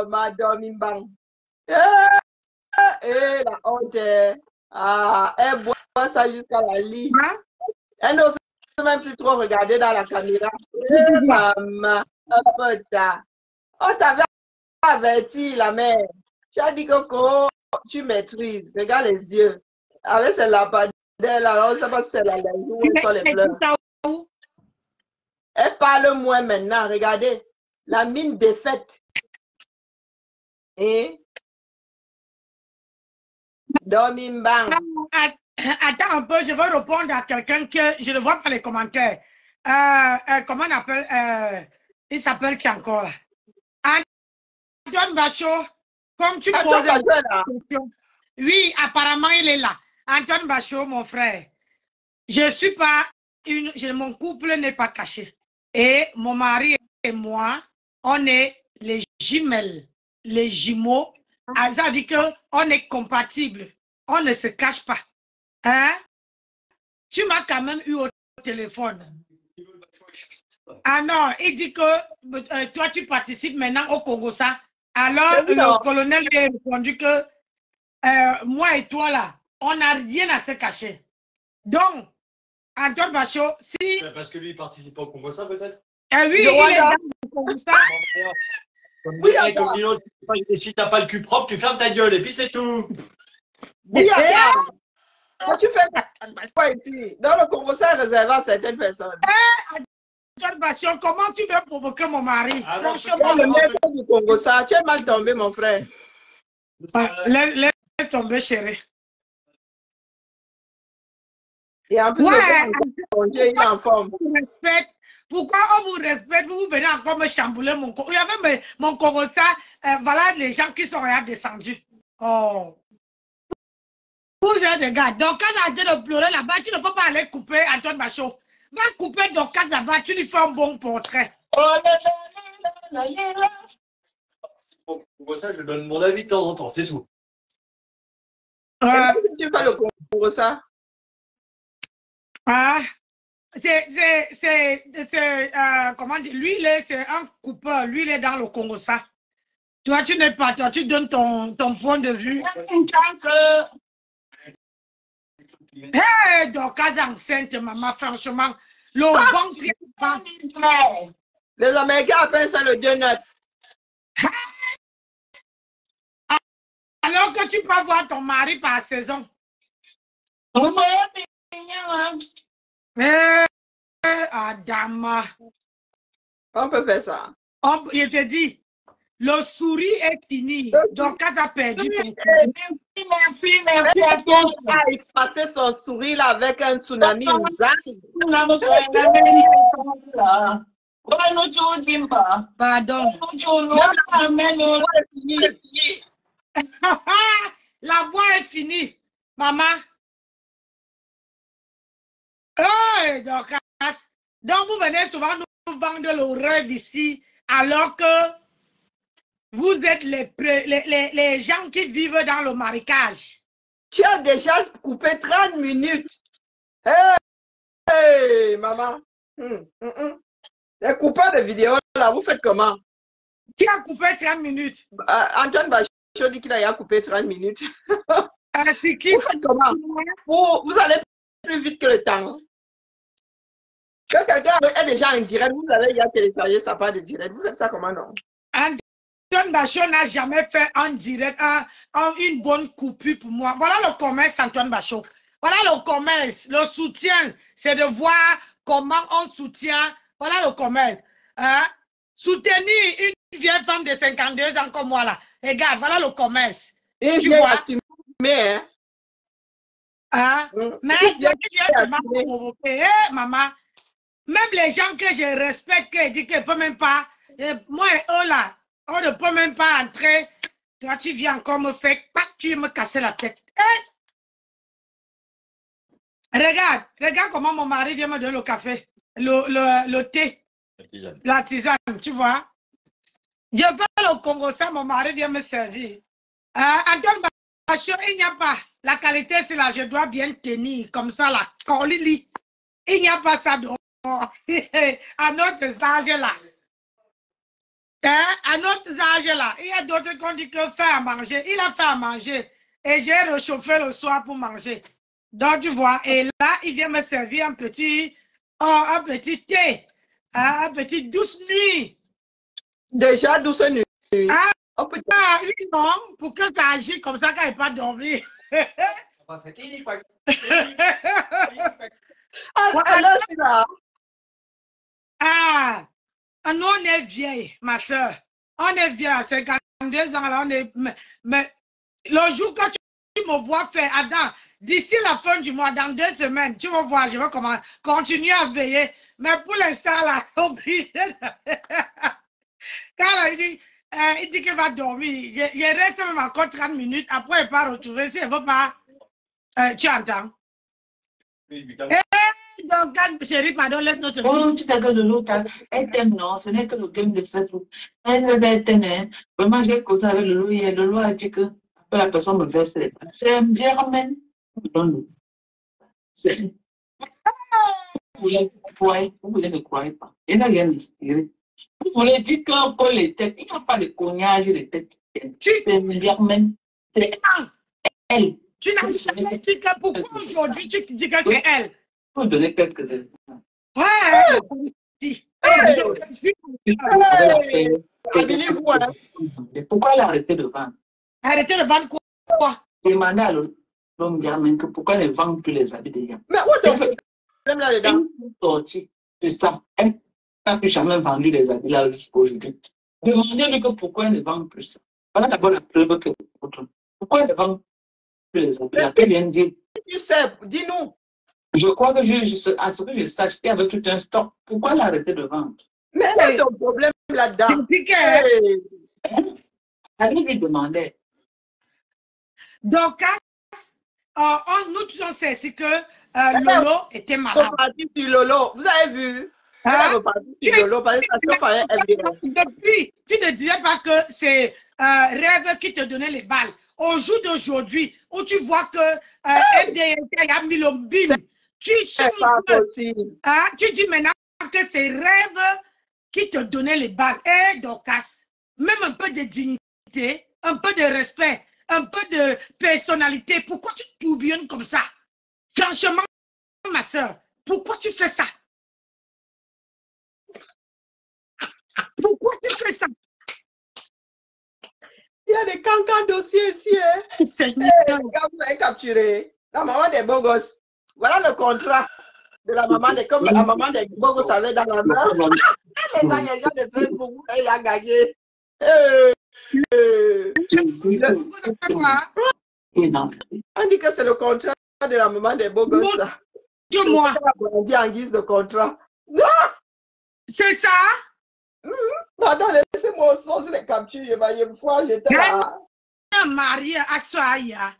Madame Imbang. La honte. Elle boit ça jusqu'à la lit. Elle n'ose même plus trop regarder dans la caméra. Maman, on t'avait averti, la mère. Tu as dit que tu maîtrises. Regarde les yeux. Avec ces lapins. Là, on ne sait pas si c'est la langue ou sont les pleurs. Elle parle moins maintenant. Regardez. La mine défaite. Et Domimbang. Attends un peu, je vais répondre à quelqu'un que je ne vois pas les commentaires. Comment on appelle il s'appelle qui encore là? Antoine Bachot, comme tu poses la question. Oui, apparemment il est là. Antoine Bachot, mon frère. Je suis pas mon couple n'est pas caché. Et mon mari et moi, on est les jumelles, les jumeaux. Ça dit qu'on est compatibles. On ne se cache pas. Hein? Tu m'as quand même eu au téléphone. Ah non, il dit que toi, tu participes maintenant au Congo-Ça. Alors, le colonel lui a répondu que moi et toi, là, on n'a rien à se cacher. Donc, Antoine Bachot, si... Parce que lui, il participe au Congo-Ça, peut-être? Oui, il est dans le Congo-Ça. Oui, comme l'autre, si t'as pas le cul propre, tu fermes ta gueule et puis c'est tout. Oui, quand tu fais quoi ici? Dans le Congo-Ça est réservé à certaines personnes. Antoine Bachot, comment tu veux provoquer mon mari? Franchement, le maître du Congo-Ça, tu es mal tombé, mon frère. Laisse tomber, chérie. Et en plus, il est en forme. Pourquoi on vous respecte, vous venez encore me chambouler mon corps? Il y avait mon Congo-Ça, voilà les gens qui sont descendus. Oh. Vous êtes des gars. Donc, quand il a dit de pleurer là-bas, tu ne peux pas aller couper Antoine Bachot. Va couper Dorcas là-bas, tu lui fais un bon portrait. Pour ça, je donne mon avis de temps en temps, c'est tout. Tu fais le Congo-Ça? Comment dire, lui, c'est un coupeur, lui, il est dans le Congo-Ça. Toi, tu n'es pas, toi, tu donnes ton point de vue. Hé, Dorcas enceinte, maman, franchement, le ventre. Les Américains appellent ça le donut. Alors que tu peux voir ton mari par saison. Adama. On peut faire ça. Je te dis, le souris est fini. Dorcas a perdu. Merci. Il passait son sourire là avec un tsunami. Pardon. La voix est finie. Maman. Hey, Dorcas. Donc, vous venez souvent nous vendre le rêve ici, alors que vous êtes les gens qui vivent dans le marécage. Tu as déjà coupé 30 minutes. Hey, maman. Les coupeurs de vidéos, là, vous faites comment? Qui a coupé 30 minutes? Antoine Bachot dit qu'il a coupé 30 minutes. C'est qui? Vous faites comment? Vous allez plus vite que le temps. Quand quelqu'un est déjà en direct, vous avez déjà téléchargé sa part de direct. Vous faites ça comment, non? Antoine Bachot n'a jamais fait en direct une bonne coupure pour moi. Voilà le commerce, Antoine Bachot. Voilà le commerce. Le soutien, c'est de voir comment on soutient. Voilà le commerce. Hein? Soutenir une vieille femme de 52 ans comme moi, là. Regarde, voilà le commerce. Et tu vois? Hein? Hein? Mais maman, même les gens que je respecte, qui disent qu'ils ne peuvent même pas, moi et eux là, on ne peut même pas entrer. Toi, tu viens encore me faire, tu viens me casser la tête. Regarde comment mon mari vient me donner le café, le thé, la tisane, tu vois. Je vais au Congo, ça, mon mari vient me servir. Antoine Bachot, il n'y a pas. La qualité, c'est là, je dois bien tenir, comme ça, la colili. Il n'y a pas ça dehors. À notre âge là. À notre âge là, il y a d'autres qui ont dit que faire à manger. Il a fait à manger. Et j'ai réchauffé le soir pour manger. Donc, tu vois, et là, il vient me servir un petit thé. Un petit douce nuit. Déjà douce nuit. Non, pour que ça agisse comme ça quand il n'est pas dormi. Nous, on est vieilles, ma soeur. On est vieilles à 52 ans. Là, on est, mais le jour que tu me vois faire, Adam, d'ici la fin du mois, dans 2 semaines, tu vas voir, je vais continuer à veiller. Mais pour l'instant, là, obligé. Quand il dit qu'il va dormir, je reste même encore 30 minutes. Après, il va retrouver. Si il ne veut pas, tu entends? Donc, chérie, pardon, laisse-nous te oh, tu sais que de l'autre, elle t'aime, non, ce n'est que le game de Facebook. Elle t'aime, vraiment, j'ai causé avec le loup hier. Le loup a dit que la personne me verse les pains. C'est un bien ramène. Donne-le. Vous ne croyez pas. Il n'a rien inspiré. Vous voulez dire que les têtes, il n'y a pas de cognage, les têtes. C'est un bien ramène. C'est elle. Tu n'as jamais dit que pourquoi aujourd'hui tu dis que c'est elle? Je peux donner quelques exemples. Ouais! Pourquoi elle a arrêté de vendre? Arrêté de vendre quoi? Demandez à l'homme gamin que pourquoi elle ne vend plus les habits des gens. Mais où est-ce que problème là-dedans? Sorti, c'est ça. Elle n'a plus jamais vendu les habits là jusqu'à aujourd'hui. Demandez-lui que pourquoi elle ne vend plus ça. Voilà d'abord la preuve que pourquoi elle ne vend plus les habits là. Elle vient de dire. Tu sais, dis-nous. Je crois que à ce que je sache, il y avait tout un stock. Pourquoi elle a arrêté de vendre? Mais c'est ton problème là-dedans. Allez lui demander. Donc, nous tous on sait c'est que Lolo était malade. Lolo, vous avez vu? Lolo, parce que depuis, tu ne disais pas que c'est Rêve qui te donnait les balles. Au jour d'aujourd'hui, où tu vois que FDNT a mis le bim, tu dis maintenant que c'est Rêve qui te donnait les balles. Et Dorcas, même un peu de dignité, un peu de respect, un peu de personnalité. Pourquoi tu tourbillonnes comme ça? Franchement, ma soeur, pourquoi tu fais ça? Pourquoi tu fais ça? Il y a des cancans dossiers ici. Hein? Seigneur. Quand vous avez capturé la maman des beaux gosses, voilà le contrat de la maman des comme la maman des beaux gosses avait dans la main. Les gens de Facebook, elle a gagné. On dit que c'est le contrat de la maman des beaux gosses. Que moi. On dit en guise de contrat. Non! C'est ça? Pardon, laissez-moi saucer les captures. Je vais une fois, j'étais là. Marie à Soaya.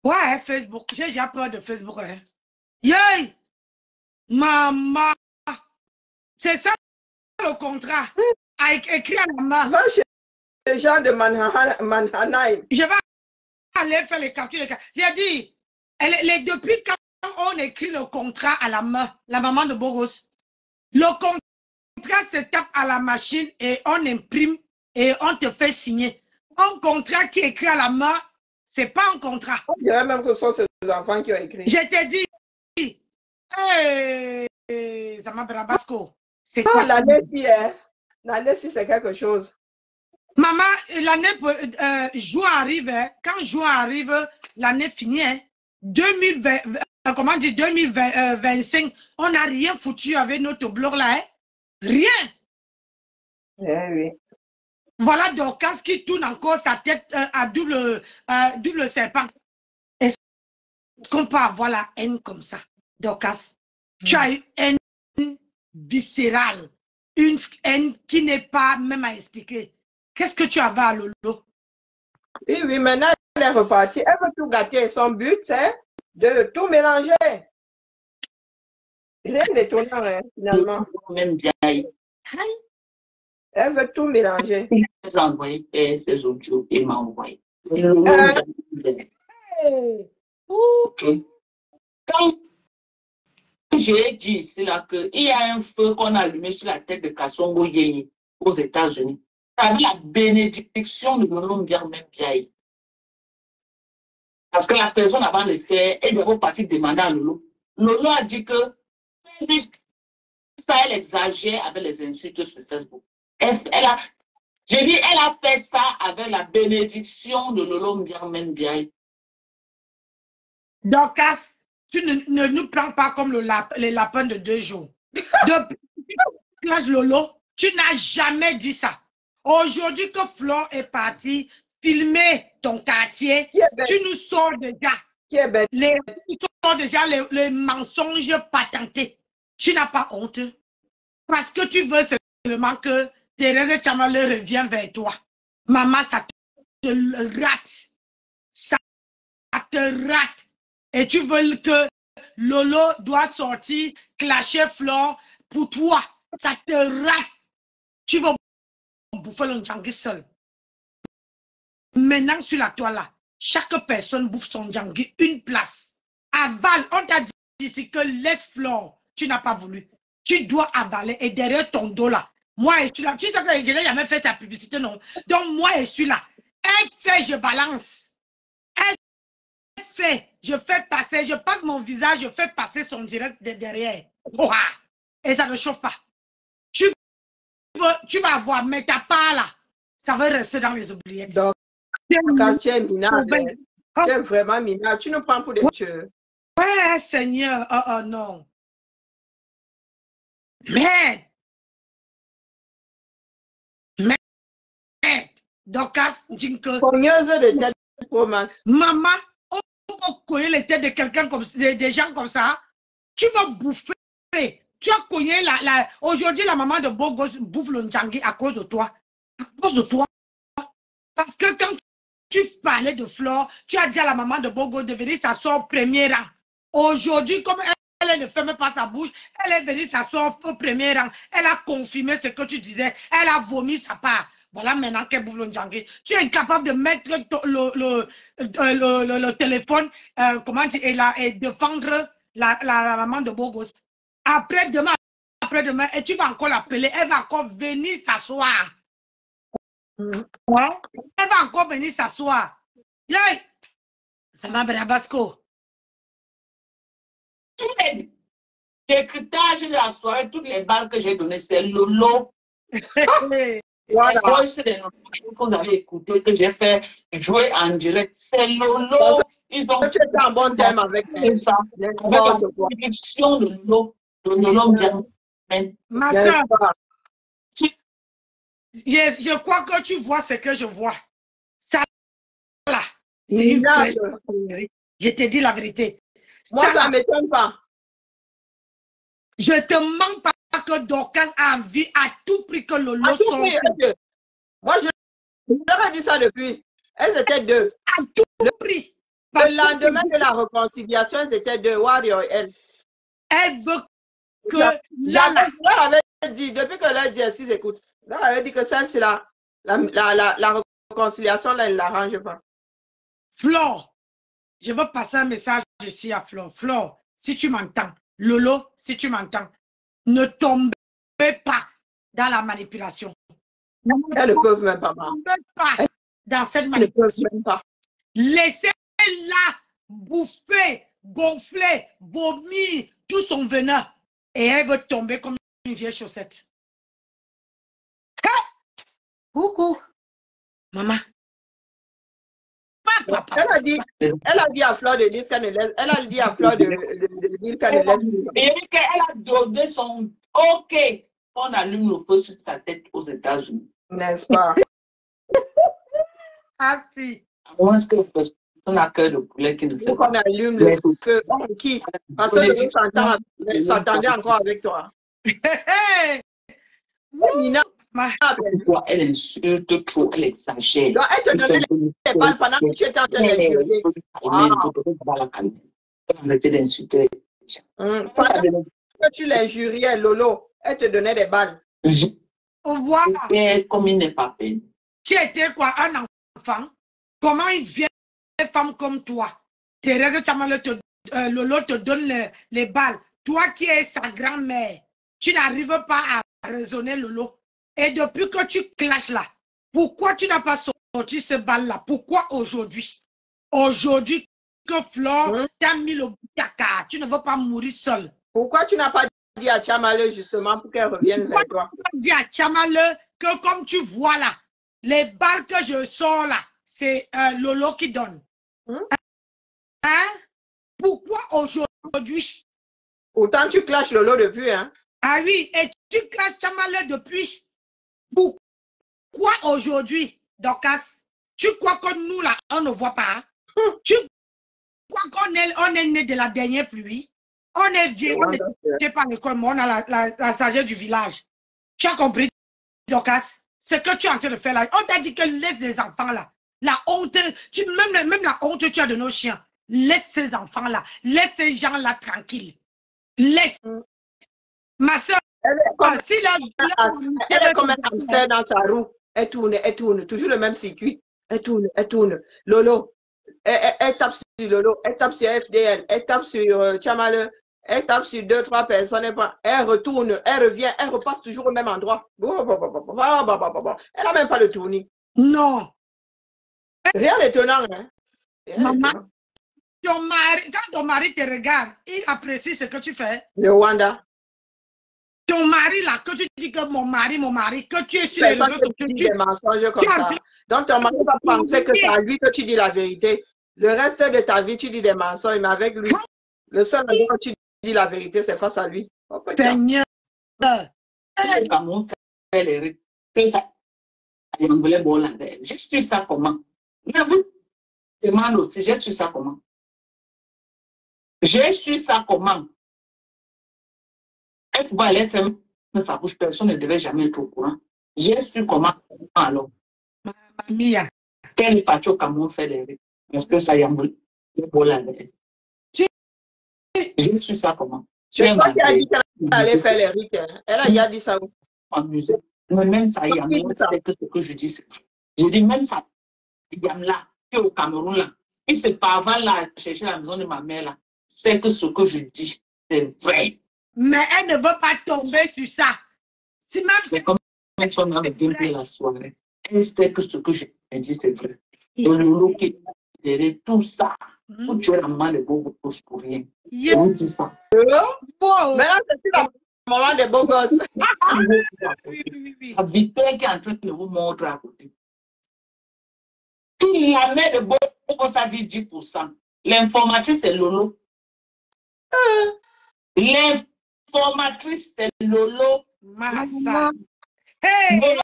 Ouais, Facebook. J'ai déjà peur de Facebook. Hein. Yay! Maman! C'est ça le contrat. A écrit à la main. Va chez les gens de Manhattan. Je vais aller faire les captures. J'ai dit, depuis quand on écrit le contrat à la main, la maman de Bogos, le contrat se tape à la machine et on imprime et on te fait signer. Un contrat qui est écrit à la main, c'est pas un contrat. On dirait même que ce sont ces enfants qui ont écrit. Je t'ai dit, hey, ça m'appelle Rabasco. C'est quoi? L'année ci, c'est quelque chose. Maman, l'année, juin arrive, hein. Quand juin arrive, l'année finit, hein. 2020, comment dire, 2025, on n'a rien foutu avec notre blog là, hein. Rien. Oui. Voilà Dorcas qui tourne encore sa tête à double serpent. Est-ce qu'on peut avoir la haine comme ça, Dorcas? Tu as une haine viscérale, une haine qui n'est pas même à expliquer. Qu'est-ce que tu avais à Lolo? Oui, maintenant elle est repartie. Elle veut tout gâter. Son but, c'est de tout mélanger. Rien d'étonnant, hein, finalement. Même bien. Elle veut tout mélanger. Elle m'a envoyé des audios et m'a envoyé. Ok. Quand j'ai dit ici là qu'il y a un feu qu'on a allumé sur la tête de Kassongo Yeye aux États-Unis, avec la bénédiction de Lolo Mbiarmé Biaye. Parce que la personne avant de faire, elle doit repartir demander à Lolo. Lolo a dit que ça, elle exagère avec les insultes sur Facebook. J'ai dit, elle a fait ça avec la bénédiction de Lolo Mbiarmé Biaye. Dorcas, tu ne nous prends pas comme les lapins de 2 jours. Depuis classe Lolo, tu n'as jamais dit ça. Aujourd'hui que Flore est partie filmer ton quartier, tu nous sors déjà. Les mensonges patentés. Tu n'as pas honte. Parce que tu veux seulement que Thérèse Tchamale revienne vers toi. Maman, ça te rate. Ça te rate. Et tu veux que Lolo doit sortir, clasher Flore pour toi. Ça te rate. Tu vas bouffer le Djangui seul. Maintenant, sur la toile là, chaque personne bouffe son Djangui une place. Avale, on t'a dit ici que laisse Flore. Tu n'as pas voulu. Tu dois avaler et derrière ton dos là. Moi, je suis là. Tu sais que je n'ai jamais fait sa publicité, non? Donc, moi, je suis là. Elle fait, je balance. Elle fait, je fais passer, je passe mon visage, je fais passer son direct de derrière. Ouah. Et ça ne chauffe pas. Tu vas voir, mais ta part là, ça va rester dans les oubliettes. Donc, quand tu es minable, tu es vraiment minable. Tu nous prends pour des tueurs. Ouais, Seigneur. Oh, non. Merde. Dorcas, Jinko. Cogneuse de tête pro max. Maman, on peut cogner les têtes de quelqu'un comme des gens comme ça. Tu vas bouffer. Tu as cogné aujourd'hui, la maman de Bogos bouffe le Ndjangui à cause de toi. À cause de toi. Parce que quand tu parlais de Flore, tu as dit à la maman de Bogos de venir s'asseoir au premier rang. Aujourd'hui, comme elle ne ferme pas sa bouche, elle est venue s'asseoir au premier rang. Elle a confirmé ce que tu disais. Elle a vomi sa part. Voilà maintenant qu'elle bouffe le Ndjangui. Tu es incapable de mettre le téléphone, comment dire, et défendre la maman de Bogos. Après-demain, et tu vas encore l'appeler, elle va encore venir s'asseoir. Ouais? Elle va encore venir s'asseoir. Ça m'a bien Basco. Tous les décryptages de la soirée, toutes les balles que j'ai données, c'est Lolo. Voilà. Que vous avez écouté, que j'ai fait jouer en direct, c'est Lolo. Ils ont tu étais en bon terme avec ça. Avec la bénédiction de Lolo. Ma soeur, je crois que tu vois ce que je vois. Ça là, c'est une pression. Je te dis la vérité. Moi, ça ne m'étonne pas. Je te mens pas que Dorcas a envie à tout prix que Lolo sorte. Moi, je leur ai dit ça depuis. Elles étaient 2. À tout prix. Le lendemain de la réconciliation, elles étaient 2. Wario et elle. Elle veut que leur avait dit, depuis que leur dit, s'ils écoutent, leur avait dit que celle-ci là, la réconciliation là, elle ne l'arrange pas. Flore, je veux passer un message ici à Flore. Flore, si tu m'entends, Lolo, si tu m'entends, ne tombez pas dans la manipulation. Elles ne peuvent même pas. dans cette ne manipulation. peuvent même pas. Laissez-la bouffer, gonfler, vomir tout son venin. Et elle va tomber comme une vieille chaussette. Coucou, maman. Papa. Elle a dit à Fleur de Lys qu'elle ne laisse. Elle a dit à Fleur de Lys qu'elle ne laisse plus. Et qu'elle a donné son OK. On allume le feu sur sa tête aux États-Unis. N'est-ce pas? Ah si. Moi, est-ce que personne a cœur de poulet qui ne fait Faut qu'on allume le feu. Oh, qui? Parce que le s'entendait encore avec toi. Nina, pourquoi elle insulte trop, elle exagère. donc, elle te donnait les balles pendant que tu étais en train d'injurier. Arrêtez d'insulter. Pendant que tu l'injuriais, Lolo, elle te donnait des balles. Voilà. Comme il n'est pas peine. Tu étais quoi, un enfant? Comment une vieille femme comme toi, Lolo te donne les balles. Toi qui es sa grand-mère, tu n'arrives pas à raisonner Lolo. Et depuis que tu clashes là, pourquoi tu n'as pas sorti ce balle-là? Pourquoi aujourd'hui? Aujourd'hui que Flore t'a mis le caca, tu ne veux pas mourir seul. Pourquoi tu n'as pas dit à Chamale justement pour qu'elle revienne vers toi? Pourquoi tu n'as pas dit à Chamale que comme tu vois là, les balles que je sors là, c'est Lolo qui donne. Hein? Pourquoi aujourd'hui? Autant tu clashes Lolo depuis, hein? Ah oui, et tu clashes Chamale depuis. Pourquoi aujourd'hui, Dorcas? Tu crois que nous là, on ne voit pas? Hein? Tu crois qu'on est né de la dernière pluie? On est vieux, on n'est pas à l'école, mais on a la sagesse du village. Tu as compris, Dorcas? Ce que tu es en train de faire là, on t'a dit que laisse les enfants là. La honte, même la honte tu as de nos chiens. Laisse ces enfants là, laisse ces gens là tranquilles. Laisse. Ma soeur, elle est comme un hamster dans sa roue. Elle tourne, toujours le même circuit. Elle tourne. Lolo, elle tape sur Lolo, elle tape sur FDL, elle tape sur Chamale, elle tape sur 2-3 personnes, elle retourne, elle revient, elle repasse toujours au même endroit. Elle n'a même pas de tournis. Non. Rien d'étonnant, hein? Maman, quand ton mari te regarde, il apprécie ce que tu fais. Le Rwanda. Ton mari là, que tu dis que mon mari, que tu es sur les réseaux, tu dis des mensonges comme ça. Donc ton mari va penser que c'est à lui que tu dis la vérité. Le reste de ta vie, tu dis des mensonges, mais avec lui, le seul endroit où tu dis la vérité, c'est face à lui. Seigneur. Je suis ça comment? Mais vous demandez aussi, je suis ça comment? Je suis ça comment? Elle pouvait aller faire sa bouche, personne ne devait jamais être au courant. Je suis comment alors? Mia. Quel parti au Cameroun fait les règles? Parce que ça y a moulu. Je suis ça comment? C'est toi qui as dit qu'elle allait faire les rites. Elle a dit ça. Amusé. Mais même ça y a moulu, c'est que ce que je dis. Je dis même ça. Il y a là, qui est au Cameroun là. Et c'est pas avant là, chercher la maison de ma mère là. C'est que ce que je dis, c'est vrai. Mais elle ne veut pas tomber sur ça. Si même c'est comme elle soit dans le gameplay la soirée. Elle sait que ce que je dis, c'est vrai. Et le Lolo qui est tout ça, pour tuer la maman de beaux gosses pour rien. On dit ça. Maintenant, c'est la maman des beaux gosses. La vipère qui est en train de vous montrer à côté. Qui la met de beaux gosses a dit 10%. L'informatrice, c'est Lolo. L'informatrice, c'est Lolo. Massa. Hey!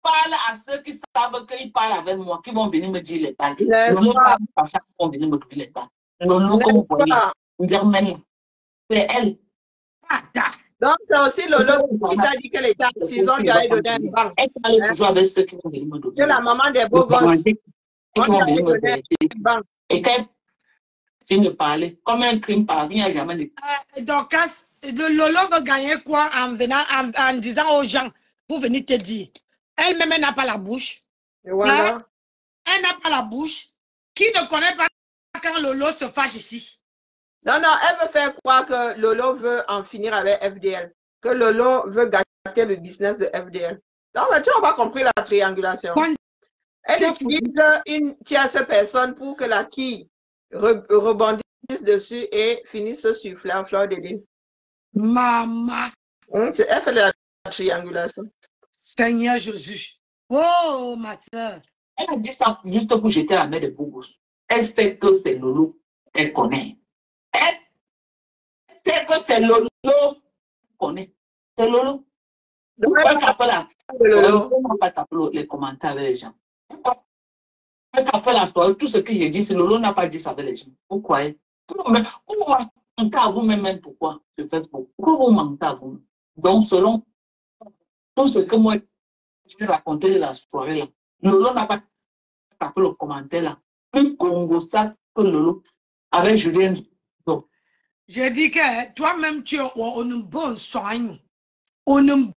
Parle à ceux qui savent qu'ils parlent avec moi, qui vont venir me dire les balles. Lolo parle à ça, qui vont venir me dire les balles. Lolo, comme vous voyez, c'est elle. Donc, c'est aussi Lolo qui t'a dit qu'elle était à 6 ans, tu as donné un banc. Elle parle toujours avec ceux qui vont venir me donner. Que la maman des beaux gosses. Et qui vont venir me donner. Et quand elle finit de parler, comme un crime parvient, il n'y a jamais de... Donc, Lolo va gagner quoi en venant, en disant aux gens pour venir te dire? Elle-même, elle n'a pas la bouche. Voilà. Elle n'a pas la bouche. Qui ne connaît pas quand Lolo se fâche ici? Non, elle veut faire croire que Lolo veut en finir avec FDL. Que Lolo veut gâter le business de FDL. Non, mais tu n'as pas compris la triangulation. Elle utilise une tierce personne pour que la quille rebondisse dessus et finisse sur Fleur de Lys. Maman. Elle fait de la triangulation. Seigneur Jésus. Oh, ma soeur. Elle a dit ça juste pour jeter la main de Boubous. Elle sait que c'est Lolo. Elle connaît. Elle sait que c'est Lolo. Elle connaît. C'est Lolo. Pourquoi taper la les commentaires avec les gens? Pourquoi taper la soirée? Tout ce que j'ai dit, c'est Lolo n'a pas dit ça avec les gens. Vous croyez? Pourquoi vous mentez à vous-même? Pourquoi sur Facebook? Pourquoi vous mentez à vous-même? Donc, selon tout ce que moi j'ai raconté de la soirée là, Lolo n'a pas tapé le commentaire là. Plus Congo ça que Lolo avec Julien. J'ai dit que toi-même tu es un bon soin, un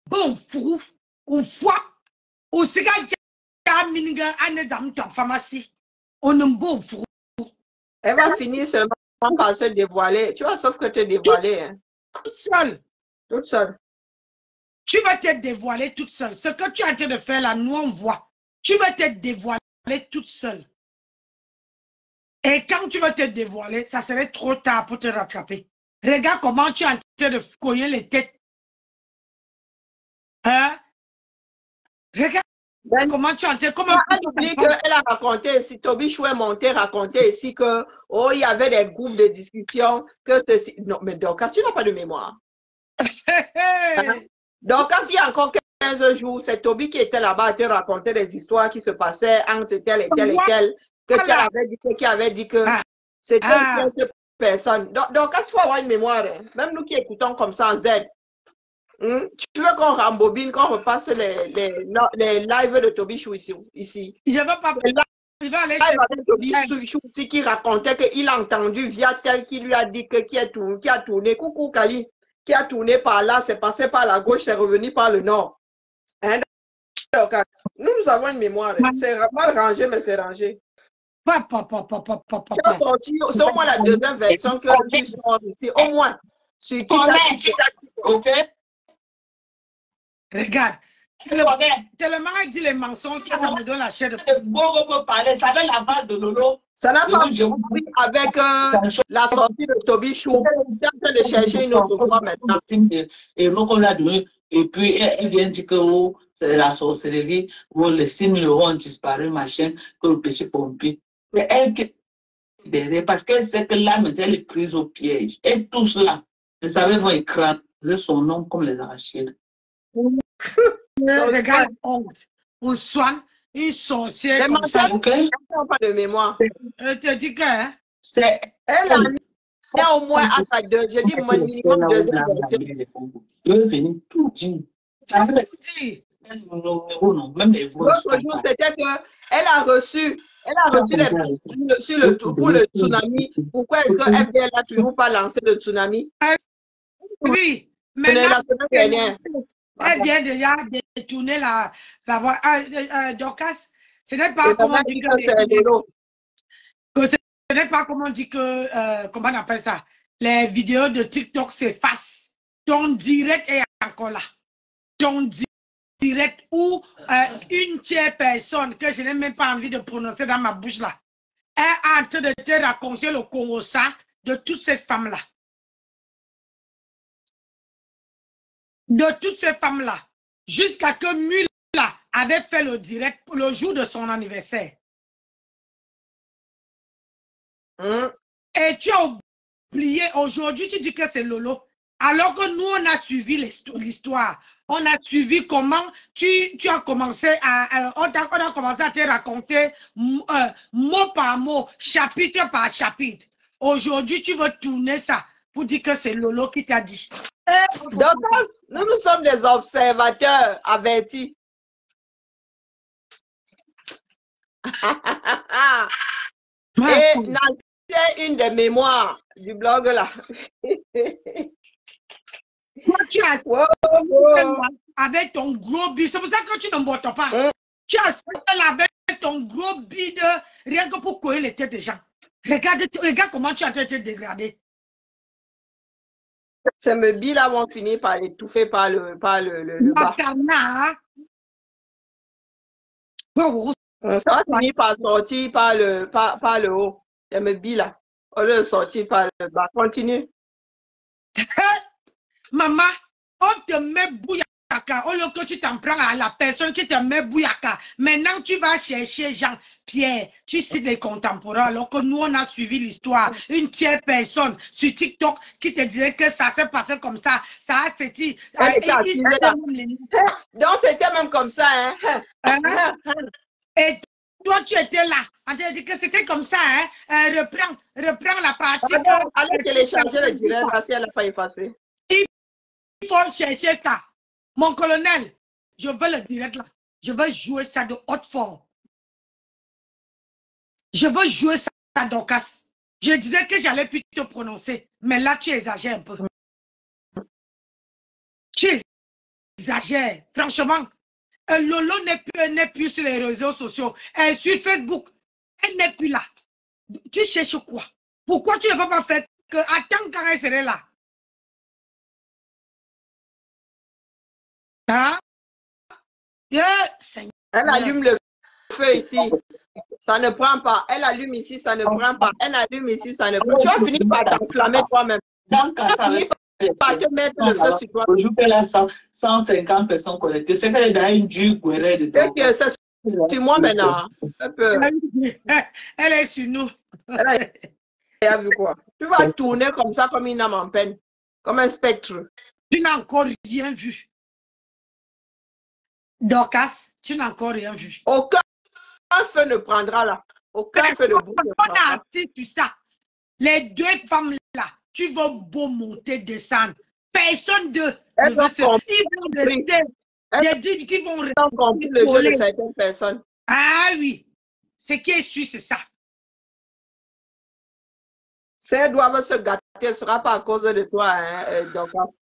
bon fou, ou foi, ou si pharmacie, un bon fou. Elle va finir seulement par se dévoiler. Tu vois, sauf que te dévoiler. Hein. Toute seule. Toute seule. Tu vas te dévoiler toute seule. Ce que tu as en train de faire là, nous on voit. Tu vas te dévoiler toute seule. Et quand tu vas te dévoiler, ça serait trop tard pour te rattraper. Regarde comment tu es en train de cogner les têtes. Hein? Regarde comment tu es en train de... Elle oublie qu'elle a raconté ici, Toby Chou est monté raconter ici que, oh, il y avait des groupes de discussion, que ceci... Non, mais Dorcas, tu n'as pas de mémoire. Hein? Dorcas, il y a encore 15 jours, c'est Toby qui était là-bas à te raconter des histoires qui se passaient entre tel et tel et tel, que qui avait dit que c'était une personne. Donc, quand il faut avoir une mémoire, hein, même nous qui écoutons comme ça en Z, tu veux qu'on rembobine, qu'on repasse les lives de Toby Chou ici? Je ne veux pas. Il va aller chez Toby Chou qui racontait qu'il a entendu via tel qui lui a dit que qui a tourné. Coucou Kali, qui a tourné par là, c'est passé par la gauche, c'est revenu par le nord. Hein? Nous avons une mémoire. C'est mal rangé, mais c'est rangé. C'est au moins la deuxième version que tu sors ici. Au moins. Sur qui ok? Regarde. Tellement il dit les mensonges que ça me donne la chair de... Beaucoup parler, ça fait la base de Lolo. Ça n'a pas compris avec la sortie de Toby Chou. Tu es en train de chercher une autre fois maintenant. Et donc on l'a donné. Et puis elle vient dire que oh, c'est la sorcellerie, où les 6 000 € ont disparu, machin, que le péché pompier. Mais elle qui derrière, parce qu'elle sait que là, mais elle est prise au piège. Et tout cela, les savez vont écraser son nom comme les arachides. Regarde, honte. On soigne une sorcière comme ça. Elle n'a pas de mémoire. Je te dis que... Hein? Elle a au moins à sa deux. Je dis minimum deuxième version. Je vais venir tout dire. L'autre jour, c'était qu'elle a reçu les prix pour le tsunami. Pourquoi est-ce que FDL n'a toujours pas lancé le tsunami? Oui, mais la semaine dernière. Elle vient déjà de tourner la voix. Dorcas, ce n'est pas comment on dit que ce n'est pas comment on dit que comment on appelle ça? Les vidéos de TikTok s'effacent. Ton direct est encore là. Ton direct ou une tierce personne que je n'ai même pas envie de prononcer dans ma bouche là est en train de te raconter le colossal de toutes ces femmes-là. De toutes ces femmes-là. Jusqu'à que Mula avait fait le direct pour le jour de son anniversaire. Et tu as oublié, aujourd'hui tu dis que c'est Lolo. Alors que nous, on a suivi l'histoire. On a suivi comment tu as commencé on a commencé à te raconter mot par mot, chapitre par chapitre. Aujourd'hui, tu veux tourner ça pour dire que c'est Lolo qui t'a dit. Donc, nous sommes des observateurs avertis. Et c'est une des mémoires du blog là. Avec ton gros bide, c'est pour ça que tu ne bottes pas. Tu as celle avec ton gros bide, rien que pour courir les têtes des gens. Regarde comment tu as été dégradé. Ces meubils là vont finir par étouffer par le bas. Ça va finir par sortir par le haut. Je me bille là. Au lieu de sortir par le bas. Continue. Maman, on te met bouyaka. Au lieu que tu t'en prends à la personne qui te met bouyaka. Maintenant, tu vas chercher Jean-Pierre. Tu cites les contemporains alors que nous, on a suivi l'histoire. Une tierce personne sur TikTok qui te disait que ça s'est passé comme ça. Ça a fait... Donc, c'était même comme ça. Hein? Et toi, tu étais là. On t'a dit que c'était comme ça. Hein? Reprends la partie. Allez télécharger le direct là, si elle n'a pas effacé. Il faut chercher ça. Mon colonel, je veux le direct là. Je veux jouer ça de haute forme. Je veux jouer ça d'Ocas. Je disais que j'allais plus te prononcer. Mais là, tu exagères un peu. Tu exagères. Franchement, Lolo n'est plus sur les réseaux sociaux. Elle est sur Facebook. Elle n'est plus là. Tu cherches quoi? Pourquoi tu ne peux pas faire que attends quand elle serait là? Hein? Elle allume le feu ici. Ça ne prend pas. Elle allume ici, ça ne prend pas. Elle allume ici, ça ne prend pas. Tu vas finir par t'enflammer toi-même. Donc, ça va pas te mettre le feu sur toi. Aujourd'hui, elle a 150 personnes connectées. C'est qu'elle est dans une dure guerre dedans. C'est sur moi maintenant. Elle est sur nous. Elle a vu quoi? Tu vas tourner comme ça, comme une âme en peine. Comme un spectre. Tu n'as encore rien vu. Dorcas, tu n'as encore rien vu. Aucun feu ne prendra là. Aucun feu de boue ne prendra. On a assis sur ça. Les deux femmes là, tu vas beau monter, descendre. Personne de... Ils vont rester. J'ai dit qu'ils vont rester. Compris le jeu de certaines personnes. Ah oui. Ce qui est sûr, c'est ça. Si elles doivent se gâter, ce ne sera pas à cause de toi, hein, Dorcas.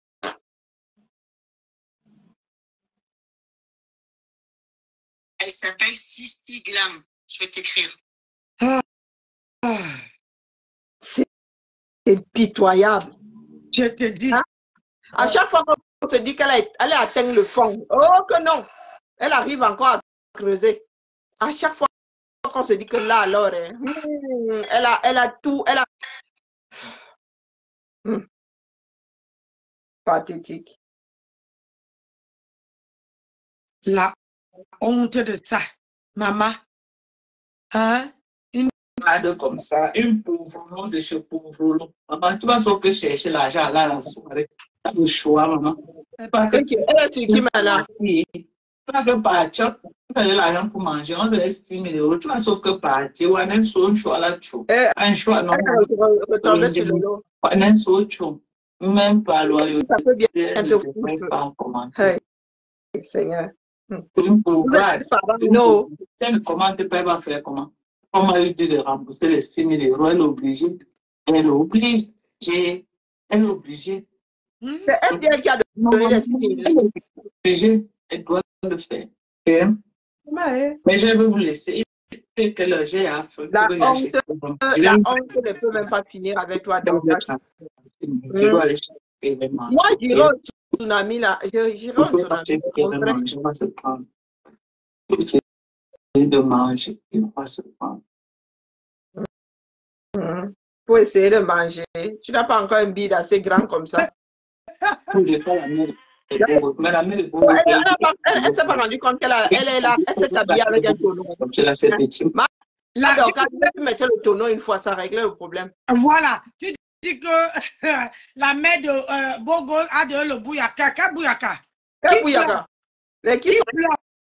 Elle s'appelle Sisti Glam. Je vais t'écrire. C'est pitoyable. Je te dis. Hein? À chaque fois qu'on se dit qu'elle a atteint le fond, oh que non, elle arrive encore à creuser. À chaque fois qu'on se dit que là, alors, hein, elle a tout, elle a... Pathétique. La honte de ça, maman. Hein? Une malade comme ça, une pauvre de chez pauvre. Maman, tu vas sauf que chercher l'argent là la soirée. Tu as le choix, maman. Pas que elle est sur qui maintenant? Pas que partir, tu as l'argent pour manger, on te laisse 10 000 €. Tu vas sauf que partir, ou un choix là, tu un choix, non. Retourner sur le dos. Un choix, même pas loyauté. Ça peut bien te foutre. Seigneur. Non. Comment tu peux faire comment? Comment elle dit de rembourser les 6 000 €? Elle est obligée. Elle est obligée. Elle est obligée. C'est elle qui a donné les 6 000 €. Elle est obligée. Elle doit le faire. Okay? Mais je vais vous laisser. Que le jet a fait. La honte ne peut même pas finir avec toi. Je dois aller chercher les manger. Moi, j'irai au tsunami là. J'irai au tsunami. Je vais se prendre. De manger, il va se prendre. Pour essayer de manger. Tu n'as pas encore un bide assez grand comme ça. Elle ne s'est pas rendue compte qu'elle est là. Elle s'est habillée avec un tonneau. Là, donc, quand tu mettais le tonneau une fois, ça réglait le problème. Voilà. Tu dis que la mère de Bogo a donné le bouyaka. Quel bouyaka? Quel bouyaka? Qui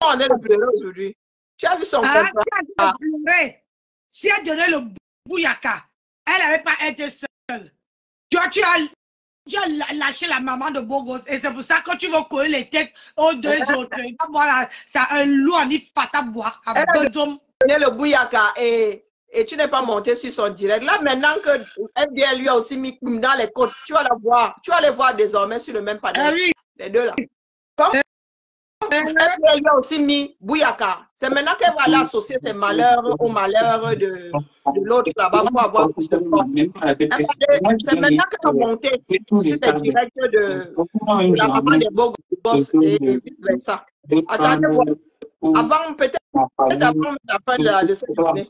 on est le pleurer aujourd'hui? Tu as vu son contrat? Si elle donnait le bouyaka, elle n'allait pas être seule. Tu as lâché la maman de Bogos et c'est pour ça que tu vas coller les têtes aux deux autres. Voilà, ça un loup en face à boire. Elle a donné le bouyaka et tu n'es pas monté sur son direct. Là, maintenant que FDL lui a aussi mis dans les côtes, tu vas la voir. Tu vas les voir désormais sur le même panel. Oui. Les deux là. Comme elle lui a aussi mis bouyaka. C'est maintenant qu'elle va l'associer ses malheurs au malheur de l'autre là-bas pour avoir plus de force. C'est maintenant qu'elle va monter sur ses directs de la maman des beaux gosses et vice versa. Attendez voir. Avant, peut-être avant la fin de cette journée.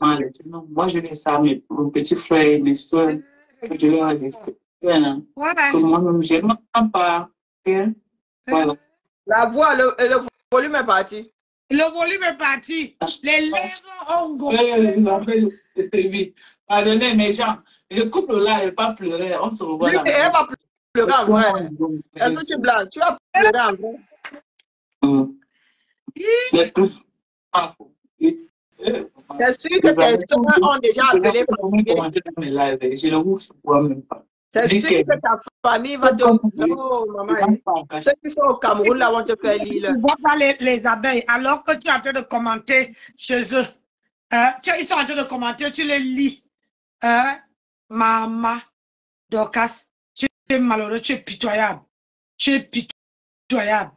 Moi, je dis ça à mes petits frères et mes soeurs. Je leur dis que moi-même, je ne m'entends pas. Voilà. La voix, le volume est parti. Le volume est parti. Les lèvres ont gonflé. C'est lui. Pardonnez mes gens. Je coupe là et pas pleurer. On se revoit là. Elle va pleurer en vrai. Est-ce que tu blagues? Tu vas pleurer en vrai. C'est tout. C'est sûr que tes soeurs ont déjà appelé. Je le ouvre moi-même pas. C'est sûr que ta famille va te... Oh, maman. Ceux qui sont au Cameroun, là, vont te faire lire. Tu vois pas les abeilles, alors que tu es en train de commenter chez eux. Ils sont en train de commenter, tu les lis. Maman, Dorcas, tu es malheureux, tu es pitoyable. Tu es pitoyable.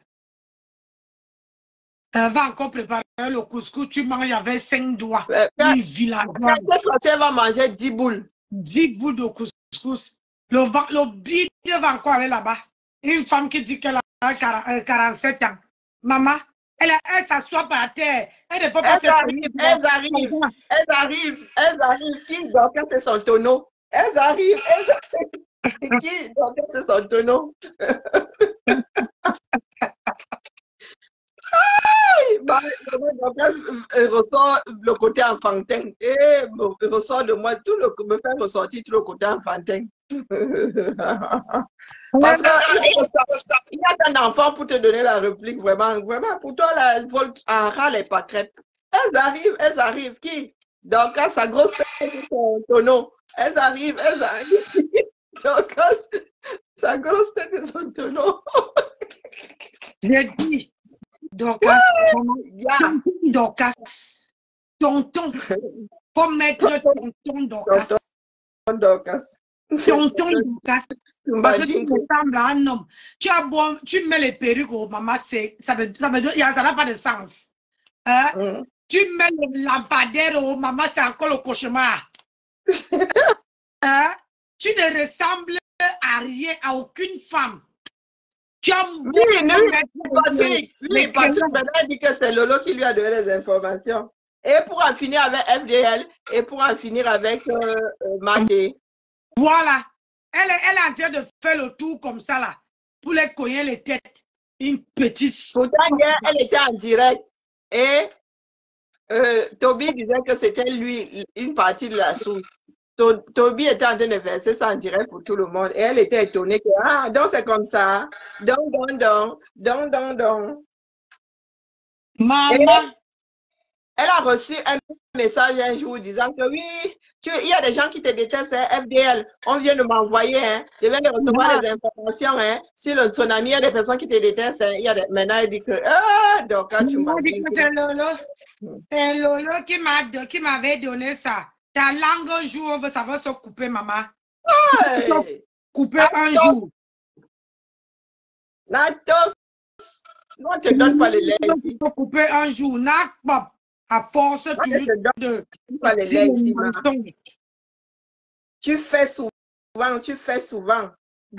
Va encore préparer le couscous, tu manges avec 5 doigts. Une villageoise. Elle va manger 10 boules. 10 boules de couscous. Le bide va encore aller là-bas. Une femme qui dit qu'elle a 47 ans. Maman, elle s'assoit par terre. Elle ne peut pas Elles arrivent. Qui donc c'est son tonneau? Elles arrivent. Qui donc c'est son tonneau? Elle ressort le côté enfantin. Et ressort de moi, me fait ressortir tout le côté enfantin. Parce qu'il y a un enfant pour te donner la réplique, vraiment, pour toi, là, elle vole en ras les pâquerettes. Elles arrivent, qui? Donc, sa grosse tête et son tonneau. Elles arrivent. Donc, sa grosse tête et son tonneau. J'ai dit, Dorcas, Dorcas, tonton, faut mettre tonton Dorcas. Tonton Dorcas. Parce que tu ressembles à un homme. Tu mets les perruques aux mamans, ça n'a pas de sens. Tu mets le lampadaire aux mamans, c'est encore le cauchemar. Tu ne ressembles à rien, à aucune femme. Tu as Patrick Bernard dit que c'est Lolo qui lui a donné les informations. Et pour en finir avec FDL, et pour en finir avec Maté. Voilà. Elle est en train de faire le tour comme ça, là, pour les cogner les têtes. Une petite... Pourtant, hier, elle était en direct. Et Toby disait que c'était lui, une partie de la soupe. Toby était en train de verser ça en direct pour tout le monde. Et elle était étonnée que, ah, donc c'est comme ça. Donc. Maman. Elle a reçu un message un jour disant que oui, il y a des gens qui te détestent, hein, FDL. On vient de m'envoyer, hein, je viens de recevoir des informations hein, sur son ami, il y a des personnes qui te détestent. Hein, maintenant, il dit que, donc quand tu m'as dit que c'est Lolo. C'est Lolo qui m'avait donné ça. Ta langue un jour, ça va se couper, maman. Hey. Couper un jour. Natos, non, on ne te donne pas les lundis. Couper un jour, Nakpop. À force de tu fais souvent,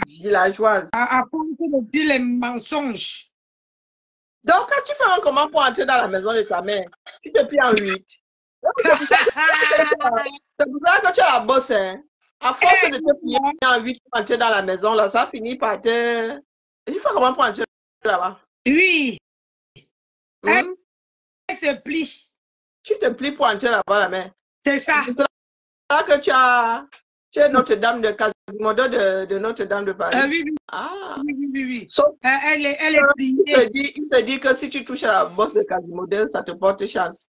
villageoise. À force de dire les mensonges. Donc, quand tu fais un comment pour entrer dans la maison de ta mère, tu te plies en 8. C'est pour ça que tu as la bosse. Hein. À force de te plier en 8 pour entrer dans la maison, là, ça finit par te... Tu fais comment pour entrer là-bas? Oui. Elle se plie. Tu te plies pour entrer là-bas, la mère. C'est ça. C'est là que tu es Notre-Dame de Quasimodo de Notre-Dame de Paris. Oui. Ah. Oui. So, elle est pliée. Il te dit que si tu touches à la bosse de Quasimodo, ça te porte chance.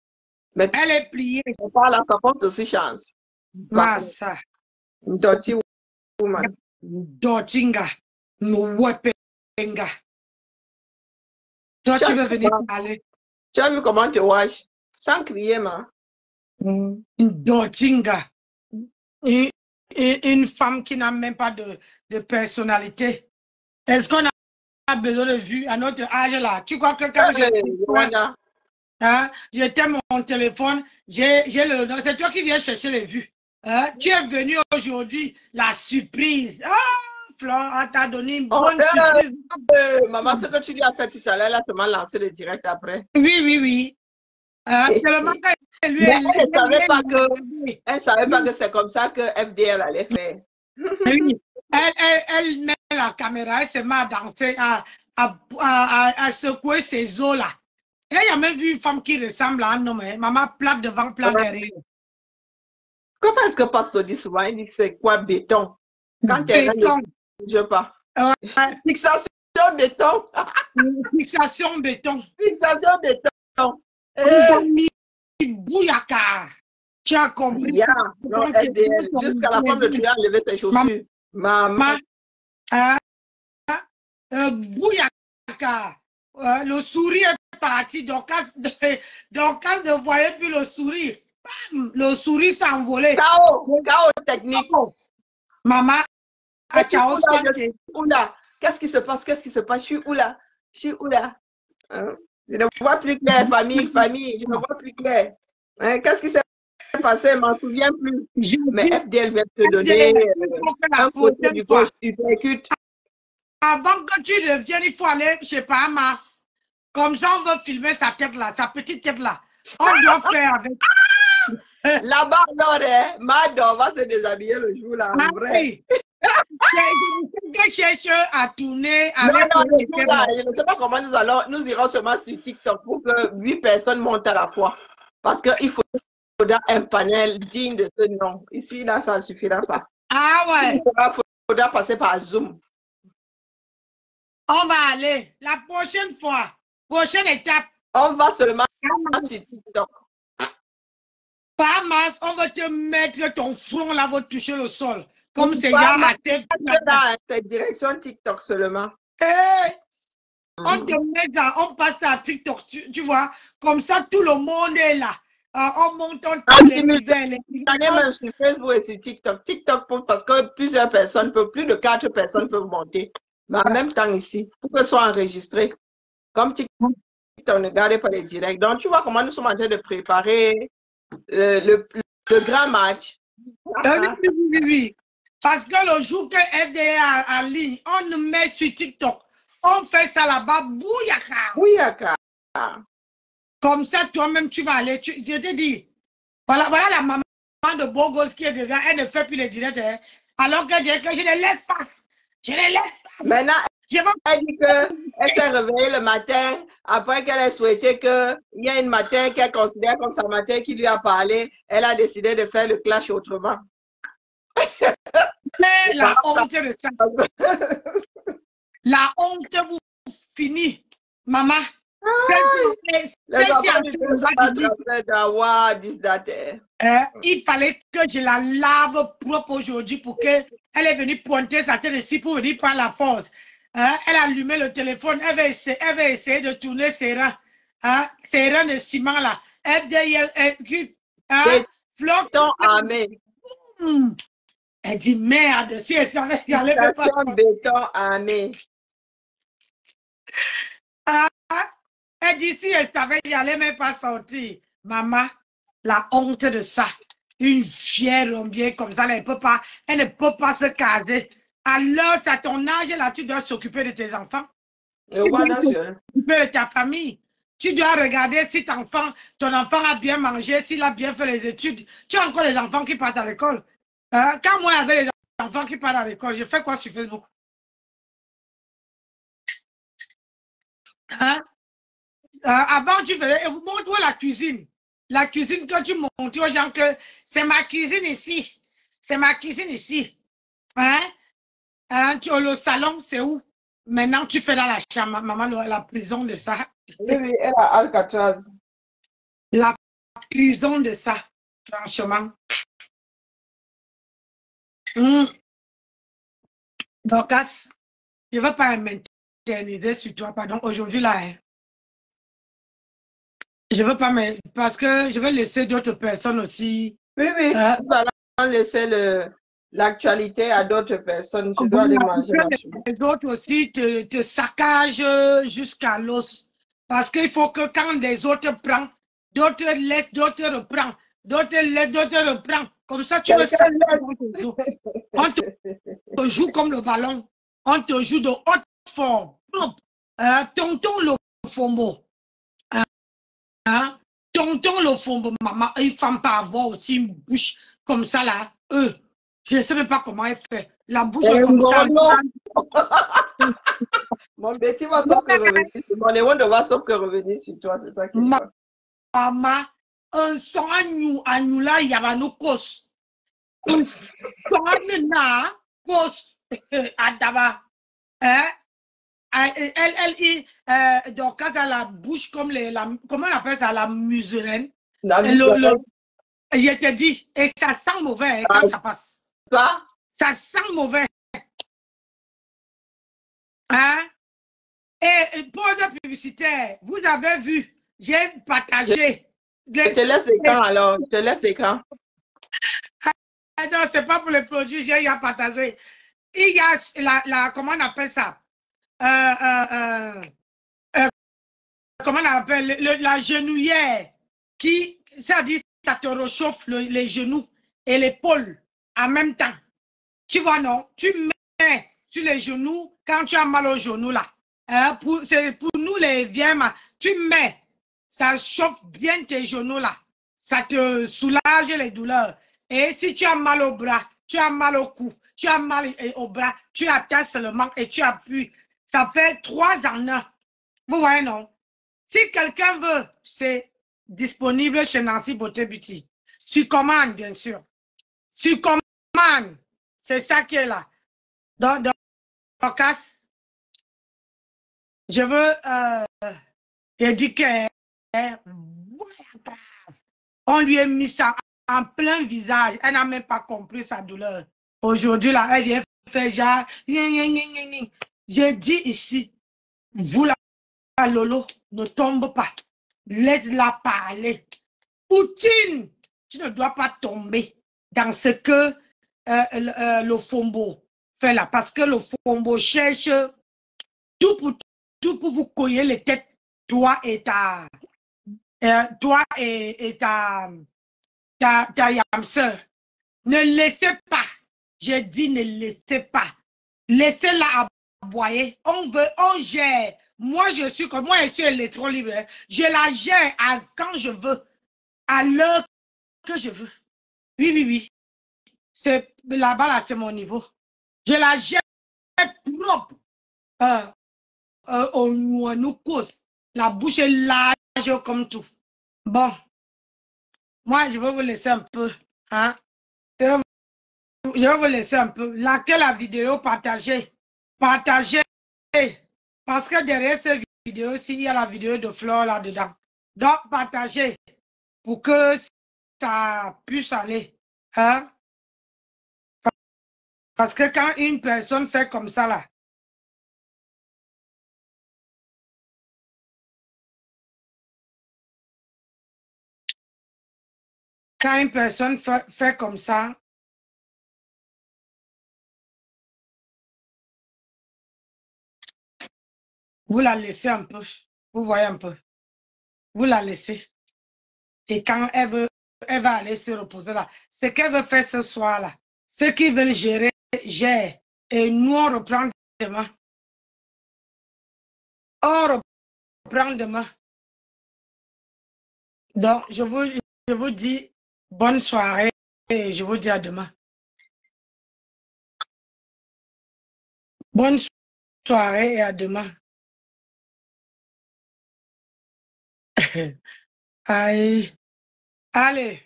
Mais elle est pliée. Par là, ça porte aussi chance. Massa. Dirty woman. Dotinga. Wepenga. Toi, tu veux venir parler. Tu as vu comment tu wash? Sans crier, ma. Dotinga. Une femme qui n'a même pas de personnalité. Est-ce qu'on a besoin de vue à notre âge là? Tu crois que quand j'étais mon téléphone, j'ai le nom. C'est toi qui viens chercher les vues. Tu es venu aujourd'hui, la surprise. Flore t'a donné une bonne surprise. Maman, ce que tu lui as fait tout à l'heure, là, seulement lancer le direct après. Oui. Tellement que lui, Mais elle ne savait pas que c'est comme ça que FDL allait faire. Oui. Elle met la caméra, elle se met à danser, à secouer ses os là. Et il y a même vu une femme qui ressemble à un homme, hein. Maman plate devant, plate derrière. Comment est-ce que Pasteur dit souvent, il dit c'est quoi béton? Quand elle Béton. Je pas. Fixation béton. Fixation béton. Fixation béton. Bouyaka. Tu as compris. Yeah. Non, FDL. Jusqu'à la femme de Tuya a levé ses chaussures. Maman. Bouyaka. Le sourire est parti. Donc, quand ne voyait plus le sourire, bam, le sourire s'est envolé. Chaos technique. Maman. Oula. Qu'est-ce qui se passe? Qu'est-ce qui se passe? Je suis oula. Je ne vois plus clair, famille. Je ne vois plus clair. Qu'est-ce qui s'est passé? Je ne m'en souviens plus. Mais FDL vient te donner un côté du gauche. Avant que tu reviennes, il faut aller, je sais pas, à Mars. Comme ça, on veut filmer sa tête là, sa petite tête là. On doit faire avec. Là-bas, non, Mado va se déshabiller le jour là, en vrai. Je cherche à tourner avec je ne sais pas comment nous irons seulement sur TikTok pour que 8 personnes montent à la fois. Parce qu'il faudra un panel digne de ce nom. Ici, là, ça ne suffira pas. Ah ouais. Il faudra passer par Zoom. On va aller. La prochaine fois, prochaine étape. On va seulement sur TikTok. Par masse, on va te mettre ton front là, va toucher le sol. Comme c'est à tête. Dans cette direction TikTok seulement. On te met là, on passe à TikTok, tu vois. Comme ça, tout le monde est là. On monte, on tape les niveaux. Même sur Facebook et sur TikTok. TikTok, parce que plusieurs personnes peuvent, plus de 4 personnes peuvent monter. Mais en même temps ici, pour que ce soit enregistré. Comme TikTok, ne gardez pas les directs. Donc, tu vois comment nous sommes en train de préparer le grand match. Oui. Parce que le jour que FDA est en ligne, on nous met sur TikTok. On fait ça là-bas, bouyaka. Comme ça, toi-même, tu vas aller. Je te dis, voilà la maman de Bogos qui est devant, elle ne fait plus les directs. Hein, alors que je ne laisse pas. Je ne laisse pas. Maintenant, elle dit qu'elle s'est réveillée le matin, après qu'elle ait souhaité qu'il y ait une matin qu'elle considère comme sa matin qui lui a parlé, elle a décidé de faire le clash autrement. Mais la honte de ça. La honte vous finit, maman. Il fallait que je la lave propre aujourd'hui pour qu'elle est venue pointer sa tête ici pour venir prendre la force. Elle a allumé le téléphone, elle va essayer de tourner ses reins. Ses reins de ciment là. Flocon armé. Elle dit merde, si elle savait qu'elle allait pas. Béton armé. Elle dit si elle savait qu'elle allait même pas sortir. Maman, la honte de ça. Une fière bien comme ça, elle ne peut pas se caser. Alors, c'est à ton âge, là, tu dois s'occuper de tes enfants. Tu dois s'occuper de ta famille. Tu dois regarder si ton enfant a bien mangé, s'il a bien fait les études. Tu as encore les enfants qui partent à l'école. Quand moi, j'avais les enfants qui partent à l'école, je fais quoi sur Facebook? Avant, tu faisais, et vous montrez la cuisine. La cuisine, quand tu montres aux gens que c'est ma cuisine ici. C'est ma cuisine ici. Le salon, c'est où? Maintenant, tu fais dans la chambre, maman, la prison de ça. Oui, elle a Alcatraz. La prison de ça, franchement. Donc, je ne veux pas m'interniser sur toi, pardon, aujourd'hui là. Je ne veux pas, parce que je vais laisser d'autres personnes aussi. Oui, nous allons laisser l'actualité à d'autres personnes. Tu dois aller manger. Les autres aussi te saccagent jusqu'à l'os. Parce qu'il faut que quand des autres prennent, d'autres laissent, d'autres reprennent. D'autres laissent, d'autres reprennent. Comme ça, tu veux ça. On te joue comme le ballon. On te joue de haute forme. Tonton le fombo. tonton le fombo, maman, une femme peut avoir aussi une bouche comme ça là. Je ne sais même pas comment elle fait. La bouche comme ça. Mon Betty va sauf que revenir. Mon Léon va sauf que revenir sur toi, c'est ça qui est pas. Maman, un son à nous là, il y a nos causes. Un son à nous là, cause, Adaba. Hein? Donc, quand elle a la bouche comme comment on appelle ça, la muselène. Je te dis, et ça sent mauvais hein, quand ça passe. Ça sent mauvais. Hein? Et pour de publicitaire, vous avez vu, j'ai partagé. Je te laisse l'écran alors, je te laisse l'écran. Non, c'est pas pour les produits, j'ai partagé. Il y a comment on appelle ça? Comment on appelle la genouillère qui, ça dit, ça te réchauffe les genoux et l'épaule en même temps. Tu vois, non? Tu mets sur les genoux quand tu as mal aux genoux là. C'est pour nous les vieux, tu mets, ça chauffe bien tes genoux là. Ça te soulage les douleurs. Et si tu as mal au bras, tu as mal au cou, tu as mal au bras, tu attaches seulement et tu appuies. Ça fait 3 en 1. Vous voyez, non? Si quelqu'un veut, c'est disponible chez Nancy Beauté Beauty. Sur commande, bien sûr. Sur commande. C'est ça qui est là. Dans casse. Je veux éduquer. On lui a mis ça en plein visage. Elle n'a même pas compris sa douleur. Aujourd'hui, là, elle vient faire genre. J'ai dit ici, vous là, Lolo, ne tombe pas. Laisse-la parler. Poutine, tu ne dois pas tomber dans ce que le Fombo fait là. Parce que le Fombo cherche tout pour vous coller les têtes, toi et ta yamseur. Ne laissez pas. J'ai dit ne laissez pas. Laissez-la aboyer. On gère. Moi, je suis comme moi, je suis électron libre. Je la gère quand je veux, à l'heure que je veux. Oui. C'est là-bas, là, c'est mon niveau. Je la gère propre. Nous cause. La bouche est large comme tout. Bon. Moi, je vais vous laisser un peu. Hein? Je vais vous laisser un peu. Likez la vidéo, partagez. Partagez. Parce que derrière cette vidéo-ci, il y a la vidéo de Flore là-dedans. Donc, partagez pour que ça puisse aller. Hein? Parce que quand une personne fait comme ça, là, quand une personne fait comme ça, vous la laissez un peu. Vous voyez un peu. Vous la laissez. Et quand elle va aller se reposer là, ce qu'elle veut faire ce soir-là, ceux qui veulent gérer, gèrent. Et nous, on reprend demain. On reprend demain. Donc, je vous dis bonne soirée et je vous dis à demain. Bonne soirée et à demain. Allez,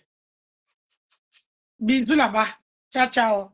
bisous là-bas. Ciao, ciao.